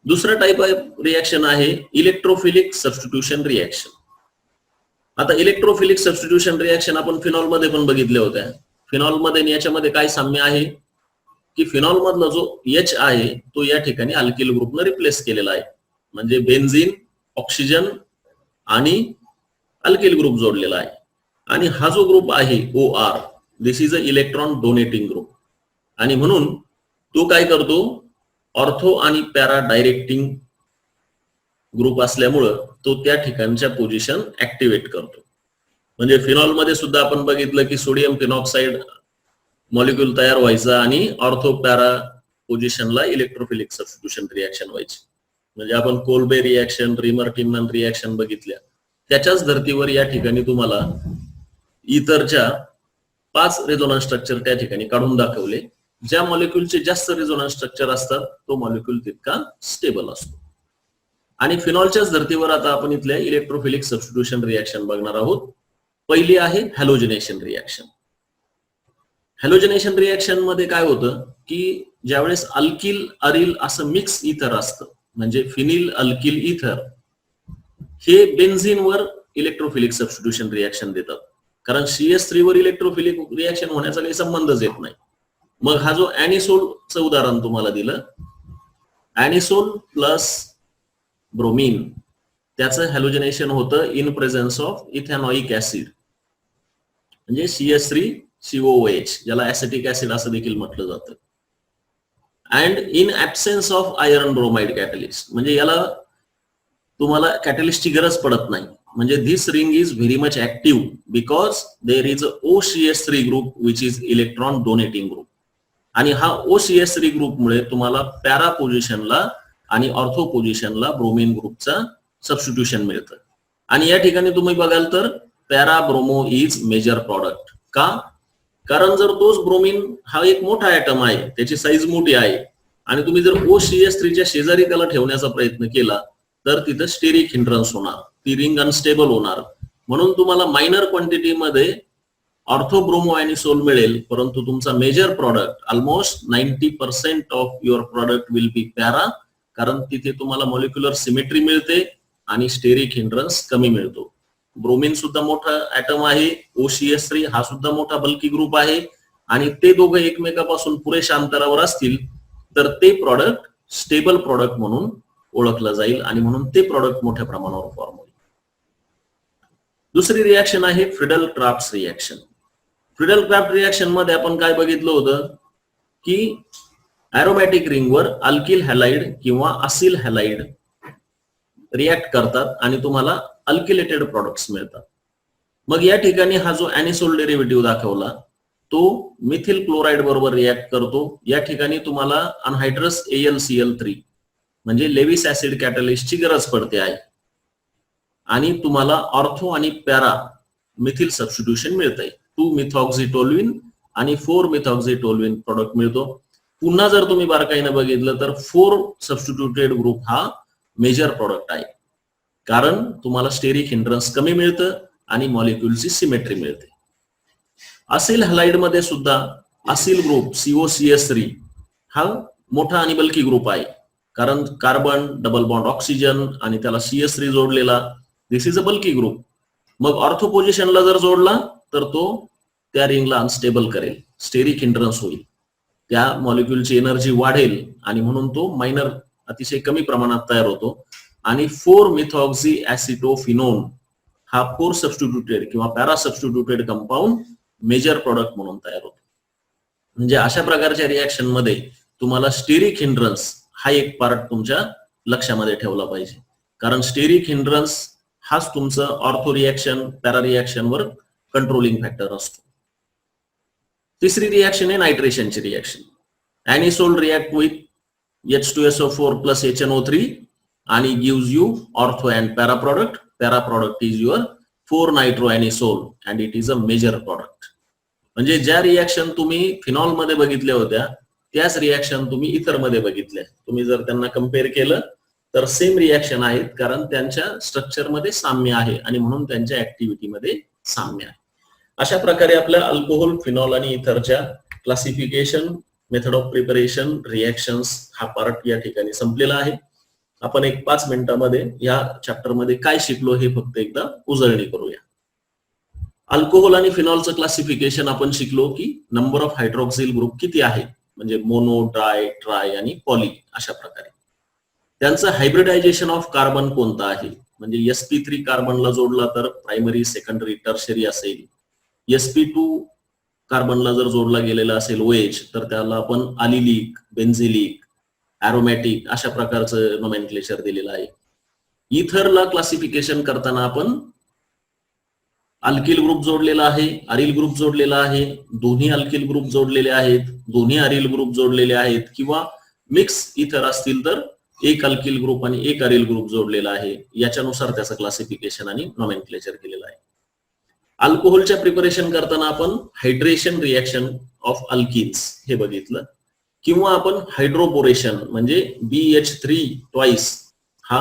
दुसरा टाईप ऑफ रिॲक्शन आहे इलेक्ट्रोफिलिक सबस्टिट्यूशन रिॲक्शन. आता इलेक्ट्रोफिलिक सबस्टिट्यूशन रिॲक्शन आपण फिनॉल मध्ये पण बघितल्या होत्या. फिनॉल मध्ये आणि याच्यामध्ये काय साम्य आहे की फिनॉल मधला जो H आहे तो या ठिकाणी अल्किल ग्रुपने रिप्लेस केलेला आहे, म्हणजे बेन्झिन, ऑक्सिजन आणि अल्किल ग्रुप जोडलेला आहे. आणि हा जो ग्रुप आहे OR, this is a electron donating group आणि म्हणून तो काय करतो, ऑर्थो आणि पॅरा डायरेक्टिंग ग्रुप असल्यामुळं तो त्या ठिकाणच्या पोझिशन ऍक्टिव्हेट करतो. म्हणजे फिनॉल मध्ये सुद्धा आपण बघितलं की सोडियम फिनॉक्साइड मॉलिक्यूल तयार व्हायचा आणि ऑर्थो पॅरा पोझिशनला इलेक्ट्रोफिलिक सबस्टिट्यूशन रिॲक्शन व्हायची. म्हणजे आपण Kolbe reaction, reamer Tiemann reaction बघितल्या, त्याच्याच धर्तीवर या ठिकाणी तुम्हाला इतरच्या 5 रेझोनन्स स्ट्रक्चर त्या ठिकाणी काढून दाखवले. ज्या मॉलिक्यूलचे जास्त रेझोनन्स स्ट्रक्चर असतात तो मॉलिक्यूल तितका स्टेबल असतो. आणि फिनॉलच्याच धर्तीवर आता आपण इथल्या इलेक्ट्रोफिलिक सबस्टिट्यूशन रिॲक्शन बघणार आहोत. पहिली आहे हॅलोजिनेशन रिॲक्शन. हॅलोजनेशन रिएक्शन मध्ये काय होतं की ज्यावेळेस अल्किल अरिल असं मिक्स इथर असतं, म्हणजे फिनिल अल्किल इथर, हे बेन्झिनवर इलेक्ट्रोफिलिक सबस्टिट्यूशन रिएक्शन देतात. कारण CS3 वर इलेक्ट्रोफिलिक रिएक्शन होण्याचा काही संबंधच येत नाही. मग हा जो ऍनिसोलचं उदाहरण तुम्हाला दिलं, ऍनिसोल प्लस ब्रोमीन, त्याचं हॅलोजनेशन होतं in presence of ethanoic acid, म्हणजे CS3COOH, ज्याला ऍसिटिक ऍसिड असं देखील म्हटलं जातं. And in absence of iron bromide catalyst, म्हणजे याला तुम्हाला कॅटलिस्टची गरज पडत नाही. म्हणजे this ring is very much active because there is OCS3 group which is electron donating group. आणि हा OCS3 ग्रुपमुळे तुम्हाला पॅरा पोझिशनला आणि ऑर्थो पोझिशनला ब्रोमीन ग्रुपचा सबस्टिट्यूशन मिळतं. आणि या ठिकाणी तुम्ही बघाल तर para bromo is major product. का? कारण जर तोच ब्रोमीन हा एक मोठा ऍटम आहे, त्याची साईज मोठी आहे, आणि तुम्ही जर OCS3च्या शेजारी त्याला ठेवण्याचा प्रयत्न केला तर तिथं स्टेरिक हिंड्रन्स होणार, ती रिंग अनस्टेबल होणार. म्हणून तुम्हाला मायनर क्वांटिटीमध्ये ऑर्थोब्रोमो ऍनिसोल मिळेल, परंतु तुमचा major product almost 90% of your product will be para, कारण तिथे तुम्हाला मॉलिक्युलर सिमेट्री मिळते आणि स्टेरिक हिंड्रन्स कमी मिळतो. ब्रोमीन सुद्धा मोठा ऍटम आहे, OCS3 हा सुद्धा मोठा बल्की ग्रुप आहे, आणि ते दोघं एकमेकापासून पुरेशा अंतरावर असतील तर ते प्रॉडक्ट स्टेबल प्रॉडक्ट म्हणून ओळखलं जाईल, आणि म्हणून ते प्रॉडक्ट मोठ्या प्रमाणावर फॉर्म होईल. दुसरी रिएक्शन आहे Friedel Crafts reaction. Friedel Crafts reaction मध्ये आपण काय बघितलं होतं की ऍरोमॅटिक रिंगवर अल्किल हॅलाइड किंवा असिल हॅलाइड रिॲक्ट करतात आणि तुम्हाला अल्किलेटेड प्रॉडक्ट्स मिळतात. मग या ठिकाणी हा जो ऍनिसोल डेरिव्हेटिव्ह दाखवला तो मिथिल क्लोराइड बरोबर रिॲक्ट करतो. या ठिकाणी तुम्हाला अनहायड्रस AlCl3 म्हणजे लेविस ऍसिड कॅटलिस्टची गरज पडते आहे, आणि तुम्हाला ऑर्थो आणि पॅरा मिथिल सबस्टिट्यूशन मिळतंय. 2-मिथॉक्झिटोल्विन आणि 4-मिथॉक्झिटोल्विन प्रॉडक्ट मिळतो. पुन्हा जर तुम्ही बारकाईने बघितलं तर 4 सबस्टिट्यूटेड ग्रुप हा मेजर प्रॉडक्ट आहे, कारण तुम्हाला स्टेरिक हिंड्रन्स कमी मिळतं आणि मॉलिक्युलची सिमेट्री मिळते. असिल हॅलाइड मध्ये सुद्धा असिल ग्रुप COCS3 हा मोठा आणि बल्की ग्रुप आहे, कारण कार्बन डबल बॉन्ड ऑक्सिजन आणि त्याला CS3 जोडलेला, दिस इज अ बल्की ग्रुप. मग ऑर्थो पोझिशनला जर जोडला तर तो त्या रिंगला अनस्टेबल करेल, स्टेरिक हिंड्रन्स होईल, त्या मॉलिक्युलची एनर्जी वाढेल, आणि म्हणून तो मायनर अतिशय कमी प्रमाणात तयार होतो. आणि 4-मिथॉक्झी ऍसिटोफिनोन हा 4 सबस्टिट्यूटेड किंवा para substituted compound major product म्हणून तयार होतो. म्हणजे अशा प्रकारच्या रिएक्शन मध्ये तुम्हाला स्टेरिक हिंड्रन्स हा एक पार्ट तुमच्या लक्षामध्ये ठेवला पाहिजे, कारण स्टेरिक हिंड्रन्स हाच तुमचं ऑर्थो रिएक्शन पॅरा रिएक्शन वर कंट्रोलिंग फॅक्टर असतो. तिसरी रिएक्शन आहे नायट्रेशनची reaction. Anisole react with H2SO4 plus HNO3 आणि gives you ortho and para product. Para product is your four nitroanisole and it is a major product. म्हणजे ज्या रिएक्शन तुम्ही फिनॉल मध्ये बघितल्या होत्या त्याच रिएक्शन तुम्ही इतर मध्ये बघितल्या. तुम्ही जर त्यांना कम्पेअर केलं तर सेम रिएक्शन आहेत, कारण त्यांच्या स्ट्रक्चर मध्ये साम्य आहे आणि म्हणून त्यांच्या ऍक्टिव्हिटी मध्ये साम्य आहे. अशा प्रकारे आपल्या अल्कोहोल, फिनॉल आणि इथरच्या classification, method of preparation, reactions हा पार्ट या ठिकाणी संपलेला आहे. आपण एक 5 मिनिटांमध्ये या चॅप्टर मध्ये काय शिकलो हे फक्त एकदा उजळणी करूया. अल्कोहोल आणि फिनॉलचं क्लासिफिकेशन आपण शिकलो की नंबर ऑफ हायड्रॉक्सिल ग्रुप किती आहे, म्हणजे मोनो, डाय, ट्राय आणि पॉली अशा प्रकारे. त्यांचं हायब्रिडायझेशन ऑफ कार्बन कोणतं आहे, म्हणजे sp3 कार्बनला जोडला तर प्रायमरी, सेकंडरी, टर्शरी असेल. sp2 कार्बनला जर जोडला गेलेला असेल OH तर त्याला आपण अलिलिक, बेन्झिलिक, ॲरोमॅटिक अशा प्रकारचं नोमेनक्लेचर दिलेलं आहे. इथरला क्लासिफिकेशन करताना आपण अल्किल ग्रुप जोडलेला आहे, अरिल ग्रुप जोडलेला आहे, दोन्ही अल्किल ग्रुप जोडलेले आहेत, दोन्ही अरिल ग्रुप जोडलेले आहेत, किंवा मिक्स इथर असतील तर एक अल्किल ग्रुप आणि एक अरिल ग्रुप जोडलेला आहे. याच्यानुसार त्याचं क्लासिफिकेशन आणि नोमेनक्लेचर केलेलं आहे. अल्कोहोलच्या प्रिपरेशन करताना आपण हायड्रेशन रिएक्शन ऑफ अल्किन्स हे बघितलं, किंवा आपण हायड्रोबोरेशन म्हणजे BH3 ट्वाइस हा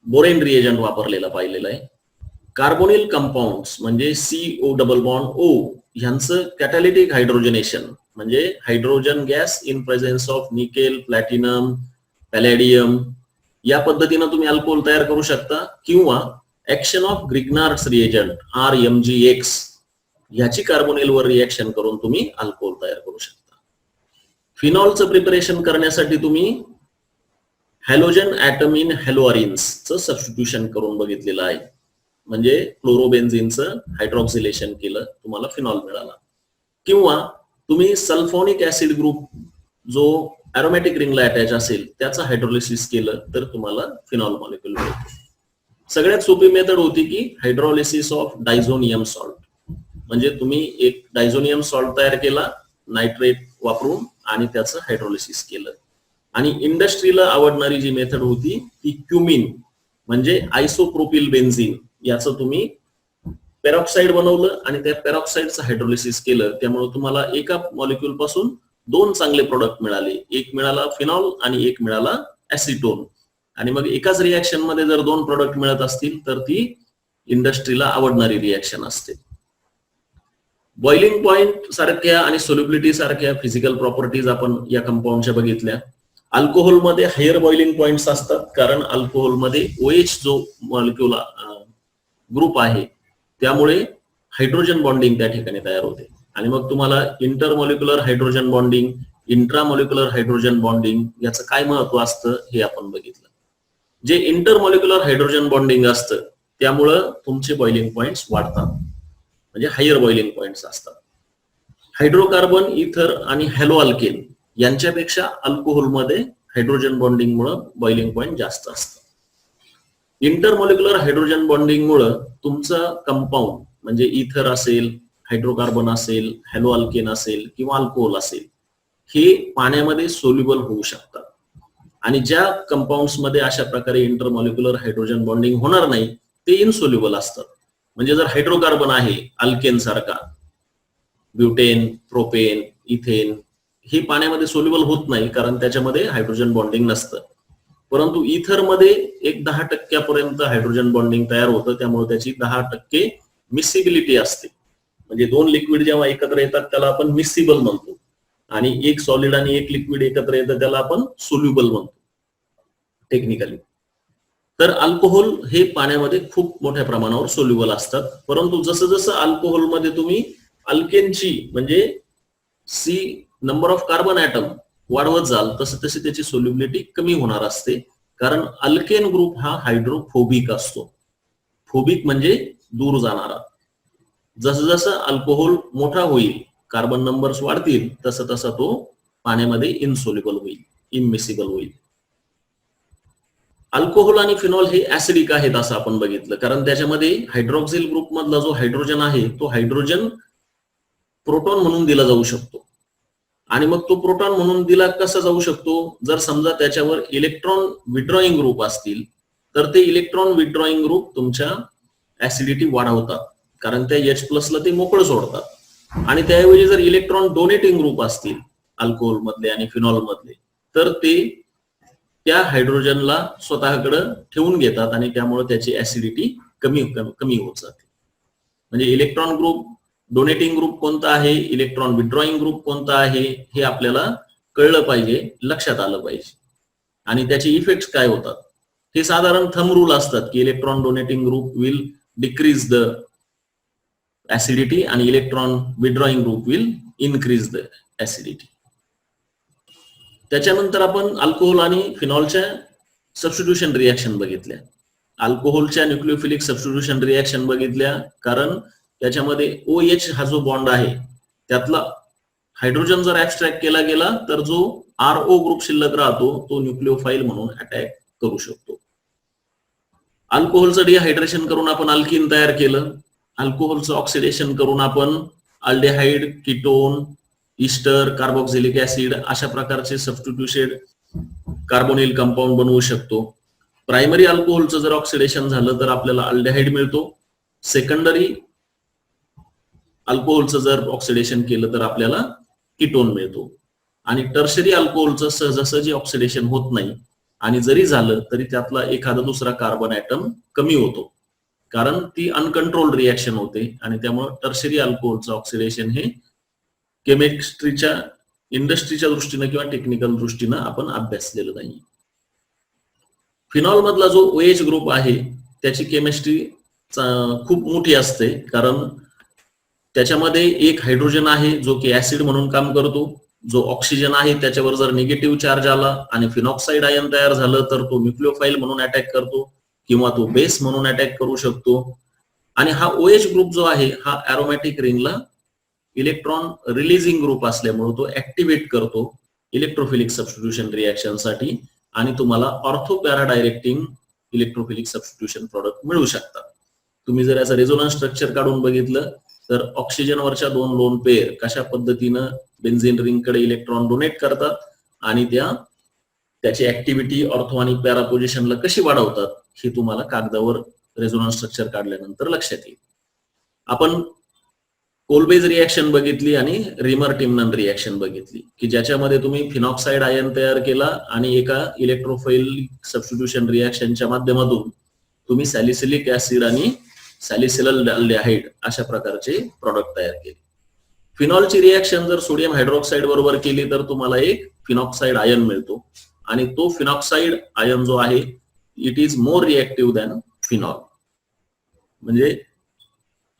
बोरेन रिएजंट वापरलेला पाहिलेला आहे. कार्बोनिल कंपाऊंड्स म्हणजे CO डबल बॉन्ड O ह्यांचं कॅटॅलिटिक हायड्रोजनेशन म्हणजे hydrogen gas in presence of nickel, platinum, palladium या पद्धतीनं तुम्ही अल्कोहोल तयार करू शकता, किंवा action of Grignard's reagent RMgX ह्याची कार्बोनिलवर रिएक्शन करून तुम्ही अल्कोहोल तयार करू शकता. फिनॉलचं प्रिपरेशन करण्यासाठी तुम्ही हॅलोजन ऍटम इन हॅलोअरिन्सचं सबस्टिट्यूशन करून बघितलेलं आहे. म्हणजे क्लोरोबेन्झिनचं हायड्रॉक्सिलेशन केलं, तुम्हाला फिनॉल मिळाला. किंवा तुम्ही सल्फोनिक ऍसिड ग्रुप जो अरोमॅटिक रिंगला अटॅच असेल त्याचं हायड्रोलिसिस केलं तर तुम्हाला फिनॉल मॉलिक्यूल मिळतो. सगळ्यात सोपी मेथड होती की हायड्रोलिसिस ऑफ डायझोनियम सॉल्ट, म्हणजे तुम्ही एक डायझोनियम सॉल्ट तयार केला नायट्रेट वापरून आणि त्याचं हायड्रोलिसिस केलं. आणि इंडस्ट्रीला आवडणारी जी मेथड होती ती क्युमिन म्हणजे आयसोप्रोपिल बेन्झिन याचं तुम्ही पेरॉक्साईड बनवलं आणि त्या पेरॉक्साईडचं हायड्रोलिसिस केलं, त्यामुळे तुम्हाला एका मॉलिक्यूल पासून 2 चांगले प्रोडक्ट मिळाले. एक मिळाला फिनॉल आणि एक मिळाला ऍसिटोन. आणि मग एकाच रिएक्शन मध्ये जर 2 प्रोडक्ट मिळत असतील तर ती इंडस्ट्रीला आवडणारी रिएक्शन असते. बॉइलिंग पॉइंट सारख्या आणि सोल्युबिलिटी सारख्या फिजिकल प्रॉपर्टीज आपण या कंपाऊंडच्या बघितल्या. अल्कोहोलमध्ये हायर बॉइलिंग पॉइंट्स असतात, कारण अल्कोहोलमध्ये OH जो मॉलिक्यूल ग्रुप आहे त्यामुळे हायड्रोजन बॉन्डिंग त्या ठिकाणी तयार होते. आणि मग तुम्हाला intermolecular hydrogen bonding, intramolecular hydrogen bonding याचं काय महत्व असतं हे आपण बघितलं. जे इंटरमॉलिक्युलर हायड्रोजन बॉन्डिंग असतं त्यामुळं तुमचे बॉइलिंग पॉइंट्स वाढतात, म्हणजे हायर बॉइलिंग पॉइंट्स असतात. हायड्रोकार्बन, इथर आणि हॅलो अल्केन यांच्यापेक्षा अल्कोहोलमध्ये हायड्रोजन बॉन्डिंग मुळे बॉइलिंग पॉइंट जास्त असतं. इंटरमॉलिक्युलर हायड्रोजन बॉन्डिंग मुळे तुमचं कंपाऊंड म्हणजे इथर असेल, हायड्रोकार्बन असेल, हॅलो अल्केन असेल किंवा अल्कोहोल असेल हे पाण्यामध्ये सोल्युबल होऊ शकतात. आणि ज्या कंपाऊंड्स मध्ये अशा प्रकारे इंटरमॉलिक्युलर हायड्रोजन बॉन्डिंग होणार नाही ते इनसोल्युबल असतात. म्हणजे जर हायड्रोकार्बन आहे अल्केन सारखा, ब्युटेन, प्रोपेन, इथेन हे पाण्यामध्ये सोल्युबल होत नाही कारण त्याच्यामध्ये हायड्रोजन बॉन्डिंग नसतं. परंतु इथर मध्ये एक 10% हायड्रोजन बॉन्डिंग तयार होतं, त्यामुळे त्याची 10% मिसिबिलिटी असते. म्हणजे 2 लिक्विड जेव्हा एकत्र येतात त्याला आपण मिसिबल म्हणतो, आणि एक सॉलिड आणि एक लिक्विड एकत्र येतं त्याला आपण सोल्युबल म्हणतो टेक्निकली. तर अल्कोहोल हे पाण्यामध्ये खूप मोठ्या प्रमाणावर सोल्युबल असतात. परंतु जसं जसं अल्कोहोलमध्ये तुम्ही अल्केनची म्हणजे C number of carbon atom वाढवत जाल तसं तशी त्याची सोल्युबिलिटी कमी होणार असते, कारण अल्केन ग्रुप हा हायड्रोफोबिक असतो. फोबिक म्हणजे दूर जाणारा. जसं जसं अल्कोहोल मोठा होईल, कार्बन नंबर्स वाढतील, तसं तसा तो पाण्यामध्ये इनसोल्युबल होईल, इनमिसिबल होईल. अल्कोहोल आणि फिनॉल हे ऍसिडिक आहेत असं आपण बघितलं, कारण त्याच्यामध्ये हायड्रॉक्सिल ग्रुप मधला जो हायड्रोजन आहे तो हायड्रोजन प्रोटॉन म्हणून दिला जाऊ शकतो. आणि मग तो प्रोटॉन म्हणून दिला कसा जाऊ शकतो, जर समजा त्याच्यावर इलेक्ट्रॉन विड्रॉइंग ग्रुप असतील तर ते इलेक्ट्रॉन विड्रॉइंग ग्रुप तुमच्या ऍसिडिटी वाढवतात, कारण त्या H+ ला ते मोकळं सोडतात. आणि त्याऐवजी जर इलेक्ट्रॉन डोनेटिंग ग्रुप असतील अल्कोहोल मधले आणि फिनॉल मधले तर ते त्या हायड्रोजनला स्वतःकडे ठेवून घेतात आणि त्यामुळे त्याची ऍसिडिटी कमी होत जाते. म्हणजे इलेक्ट्रॉन ग्रुप डोनेटिंग ग्रुप कोणता आहे, इलेक्ट्रॉन विड्रॉइंग ग्रुप कोणता आहे हे आपल्याला कळलं पाहिजे, लक्षात आलं पाहिजे. आणि त्याचे इफेक्ट काय होतात हे साधारण थंब रूल असतात की electron donating group will decrease the acidity आणि electron withdrawing group will increase the acidity. त्याच्यानंतर आपण अल्कोहोल आणि फिनॉलच्या सबस्टिट्यूशन रिएक्शन बघितल्या. अल्कोहोलच्या न्यूक्लिओफिलिक सबस्टिट्यूशन रिएक्शन बघितल्या, कारण त्याच्यामध्ये OH हा जो बॉन्ड आहे त्यातला हायड्रोजन जर ऍब्स्ट्रॅक्ट केला गेला तर जो RO ग्रुप शिल्लक राहतो तो न्यूक्लिओफाईल म्हणून अटॅक करू शकतो. अल्कोहोलचं डिहायड्रेशन करून आपण अल्किन तयार केलं. अल्कोहोलचं ऑक्सिडेशन करून आपण aldehyde, ketone, ester, carboxylic acid अशा प्रकारचे सबस्टिट्यूटेड कार्बोनिल कंपाऊंड बनवू शकतो. प्रायमरी अल्कोहोलचं जर ऑक्सिडेशन झालं तर आपल्याला अल्डेहाइड मिळतो. सेकंडरी अल्कोहोलचं जर ऑक्सिडेशन केलं तर आपल्याला कीटोन मिळतो. आणि टर्शरी अल्कोहोलचं सहजासहजी ऑक्सिडेशन होत नाही, आणि जरी झालं तरी त्यातला एखादा दुसरा कार्बन ऍटम कमी होतो, कारण ती अनकंट्रोल्ड रिॲक्शन होते आणि त्यामुळे टर्शरी अल्कोहोलचं ऑक्सिडेशन हे केमिस्ट्रीच्या इंडस्ट्रीच्या दृष्टीनं किंवा टेक्निकल दृष्टीनं आपण अभ्यासलेलं नाही. फिनॉल मधला जो OH ग्रुप आहे त्याची केमिस्ट्री खूप मोठी असते, कारण त्याच्यामध्ये एक हायड्रोजन आहे जो की ऍसिड म्हणून काम करतो, जो ऑक्सिजन आहे त्याच्यावर जर निगेटिव्ह चार्ज आला आणि फिनॉक्साइड आयन तयार झालं तर तो न्यूक्लिओफाईल म्हणून अटॅक करतो किंवा तो बेस म्हणून अटॅक करू शकतो. आणि हा OH ग्रुप जो आहे हा अरोमॅटिक रिंगला इलेक्ट्रॉन रिलीजिंग ग्रुप असल्यामुळे तो ऍक्टिव्हेट करतो इलेक्ट्रोफिलिक सबस्टिट्यूशन रिॲक्शन साठी आणि तुम्हाला ortho para directing electrophilic substitution product मिळू शकतात. तुम्ही जर याचं रेझोनन्स स्ट्रक्चर काढून बघितलं तर ऑक्सिजनवरच्या 2 लोन पेअर कशा पद्धतीनं बेन्झीन रिंगकडे इलेक्ट्रॉन डोनेट करतात आणि त्याची ऍक्टिव्हिटी ऑर्थो आणि पॅरा पोझिशनला कशी वाढवतात हे तुम्हाला कागदावर रेझोनन्स स्ट्रक्चर काढल्यानंतर लक्षात येईल. आपण कोलबेज रिॲक्शन बघितली आणि रिमर टिमनन रिॲक्शन बघितली की ज्याच्यामध्ये तुम्ही फिनॉक्साइड आयन तयार केला आणि एका इलेक्ट्रोफिलिक सबस्टिट्यूशन रिॲक्शनच्या माध्यमातून तुम्ही सॅलिसिलिक ऍसिड आणि सॅलिसिलल अल्डेहाइड अशा प्रकारचे प्रॉडक्ट तयार केले. फिनॉलची रिॲक्शन जर सोडियम हायड्रोक्साइड बरोबर केली तर तुम्हाला एक फिनॉक्साइड आयन मिळतो आणि तो फिनॉक्साइड आयन जो आहे it is more reactive than phenol. म्हणजे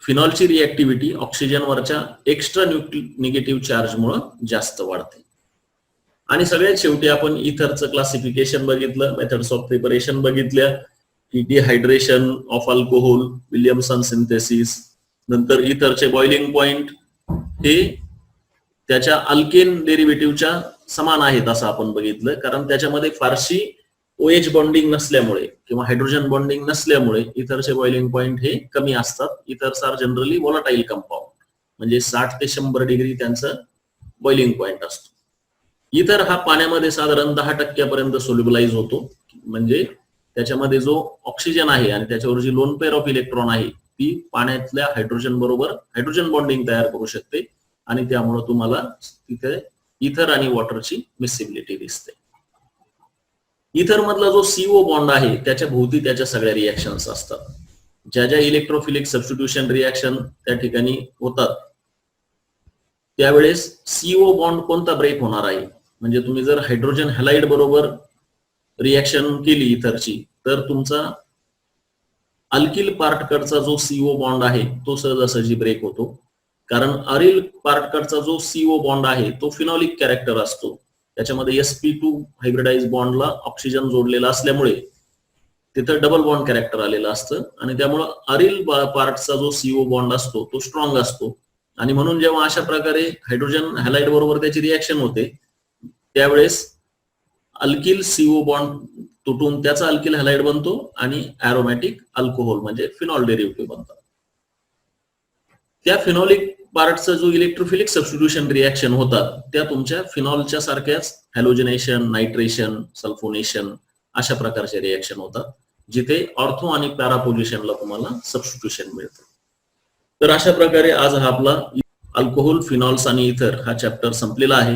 फिनॉलची रिएक्टिव्हिटी ऑक्सिजनवरच्या एक्स्ट्रा निगेटिव्ह चार्जमुळे जास्त वाढते. आणि सगळ्यात शेवटी आपण इथरचं क्लासिफिकेशन बघितलं, मेथड्स ऑफ प्रिपरेशन बघितल्या की dehydration of alcohol, Williamson synthesis, नंतर इथरचे बॉइलिंग पॉइंट हे त्याच्या अल्केन डेरिव्हेटिव्हच्या समान आहेत असं आपण बघितलं, कारण त्याच्यामध्ये फारशी OH बॉन्डिंग नसल्यामुळे किंवा हायड्रोजन बॉन्डिंग नसल्यामुळे इथरचे बॉइलिंग पॉइंट हे कमी असतात. Ethers R generally volatile compound, म्हणजे 60 ते 100 डिग्री त्यांचं बॉइलिंग पॉइंट असतो. इथर हा पाण्यामध्ये साधारण 10% सोल्युबलाइज होतो, म्हणजे त्याच्यामध्ये जो ऑक्सिजन आहे आणि त्याच्यावर जी लोन पेअर ऑफ इलेक्ट्रॉन आहे ती पाण्यातल्या हायड्रोजन बरोबर हायड्रोजन बॉन्डिंग तयार करू शकते आणि त्यामुळे तुम्हाला तिथे इथर आणि वॉटरची मिसिबिलिटी दिसते. इथर मधला जो CO बॉन्ड आहे त्याच्या भोवती त्याच्या सगळ्या रिॲक्शन्स असतात. ज्या ज्या इलेक्ट्रोफिलिक सबस्टिट्यूशन रिॲक्शन त्या ठिकाणी होतात त्यावेळेस CO बॉन्ड कोणता ब्रेक होणार आहे, म्हणजे तुम्ही जर हायड्रोजन हॅलाइड बरोबर रिॲक्शन केली इथरची तर तुमचा अल्किल पार्टकडचा जो CO बॉन्ड आहे तो सहजासहजी ब्रेक होतो, कारण अरिल पार्टकडचा जो CO बॉन्ड आहे तो फिनॉलिक कॅरेक्टर असतो. त्याच्यामध्ये sp2 हायब्रिडाइज बॉन्डला ऑक्सिजन जोडलेला असल्यामुळे तिथं डबल बॉन्ड कॅरेक्टर आलेलं असतं आणि त्यामुळे अरिल पार्टचा जो CO बॉन्ड असतो तो स्ट्रॉंग असतो आणि म्हणून जेव्हा अशा प्रकारे हायड्रोजन हॅलाइड बरोबर त्याची रिॲक्शन होते त्यावेळेस अल्किल CO बॉन्ड तुटून त्याचा अल्किल हॅलाइड बनतो आणि अरोमॅटिक अल्कोहोल म्हणजे फिनॉल डेरिव्हेटिव्ह बनतात. त्या फिनॉलिक पार्टचा जो इलेक्ट्रोफिलिक सबस्टिट्यूशन रिॲक्शन होतात त्या तुमच्या फिनॉलच्या सारख्याच हॅलोजिनेशन, नायट्रेशन, सल्फोनेशन अशा प्रकारचे रिॲक्शन होतात जिथे ऑर्थो आणि पॅरा पोझिशनला तुम्हाला सबस्टिट्यूशन मिळतं. तर अशा प्रकारे आज हा आपला अल्कोहोल, फिनॉल्स आणि इथर हा चॅप्टर संपलेला आहे.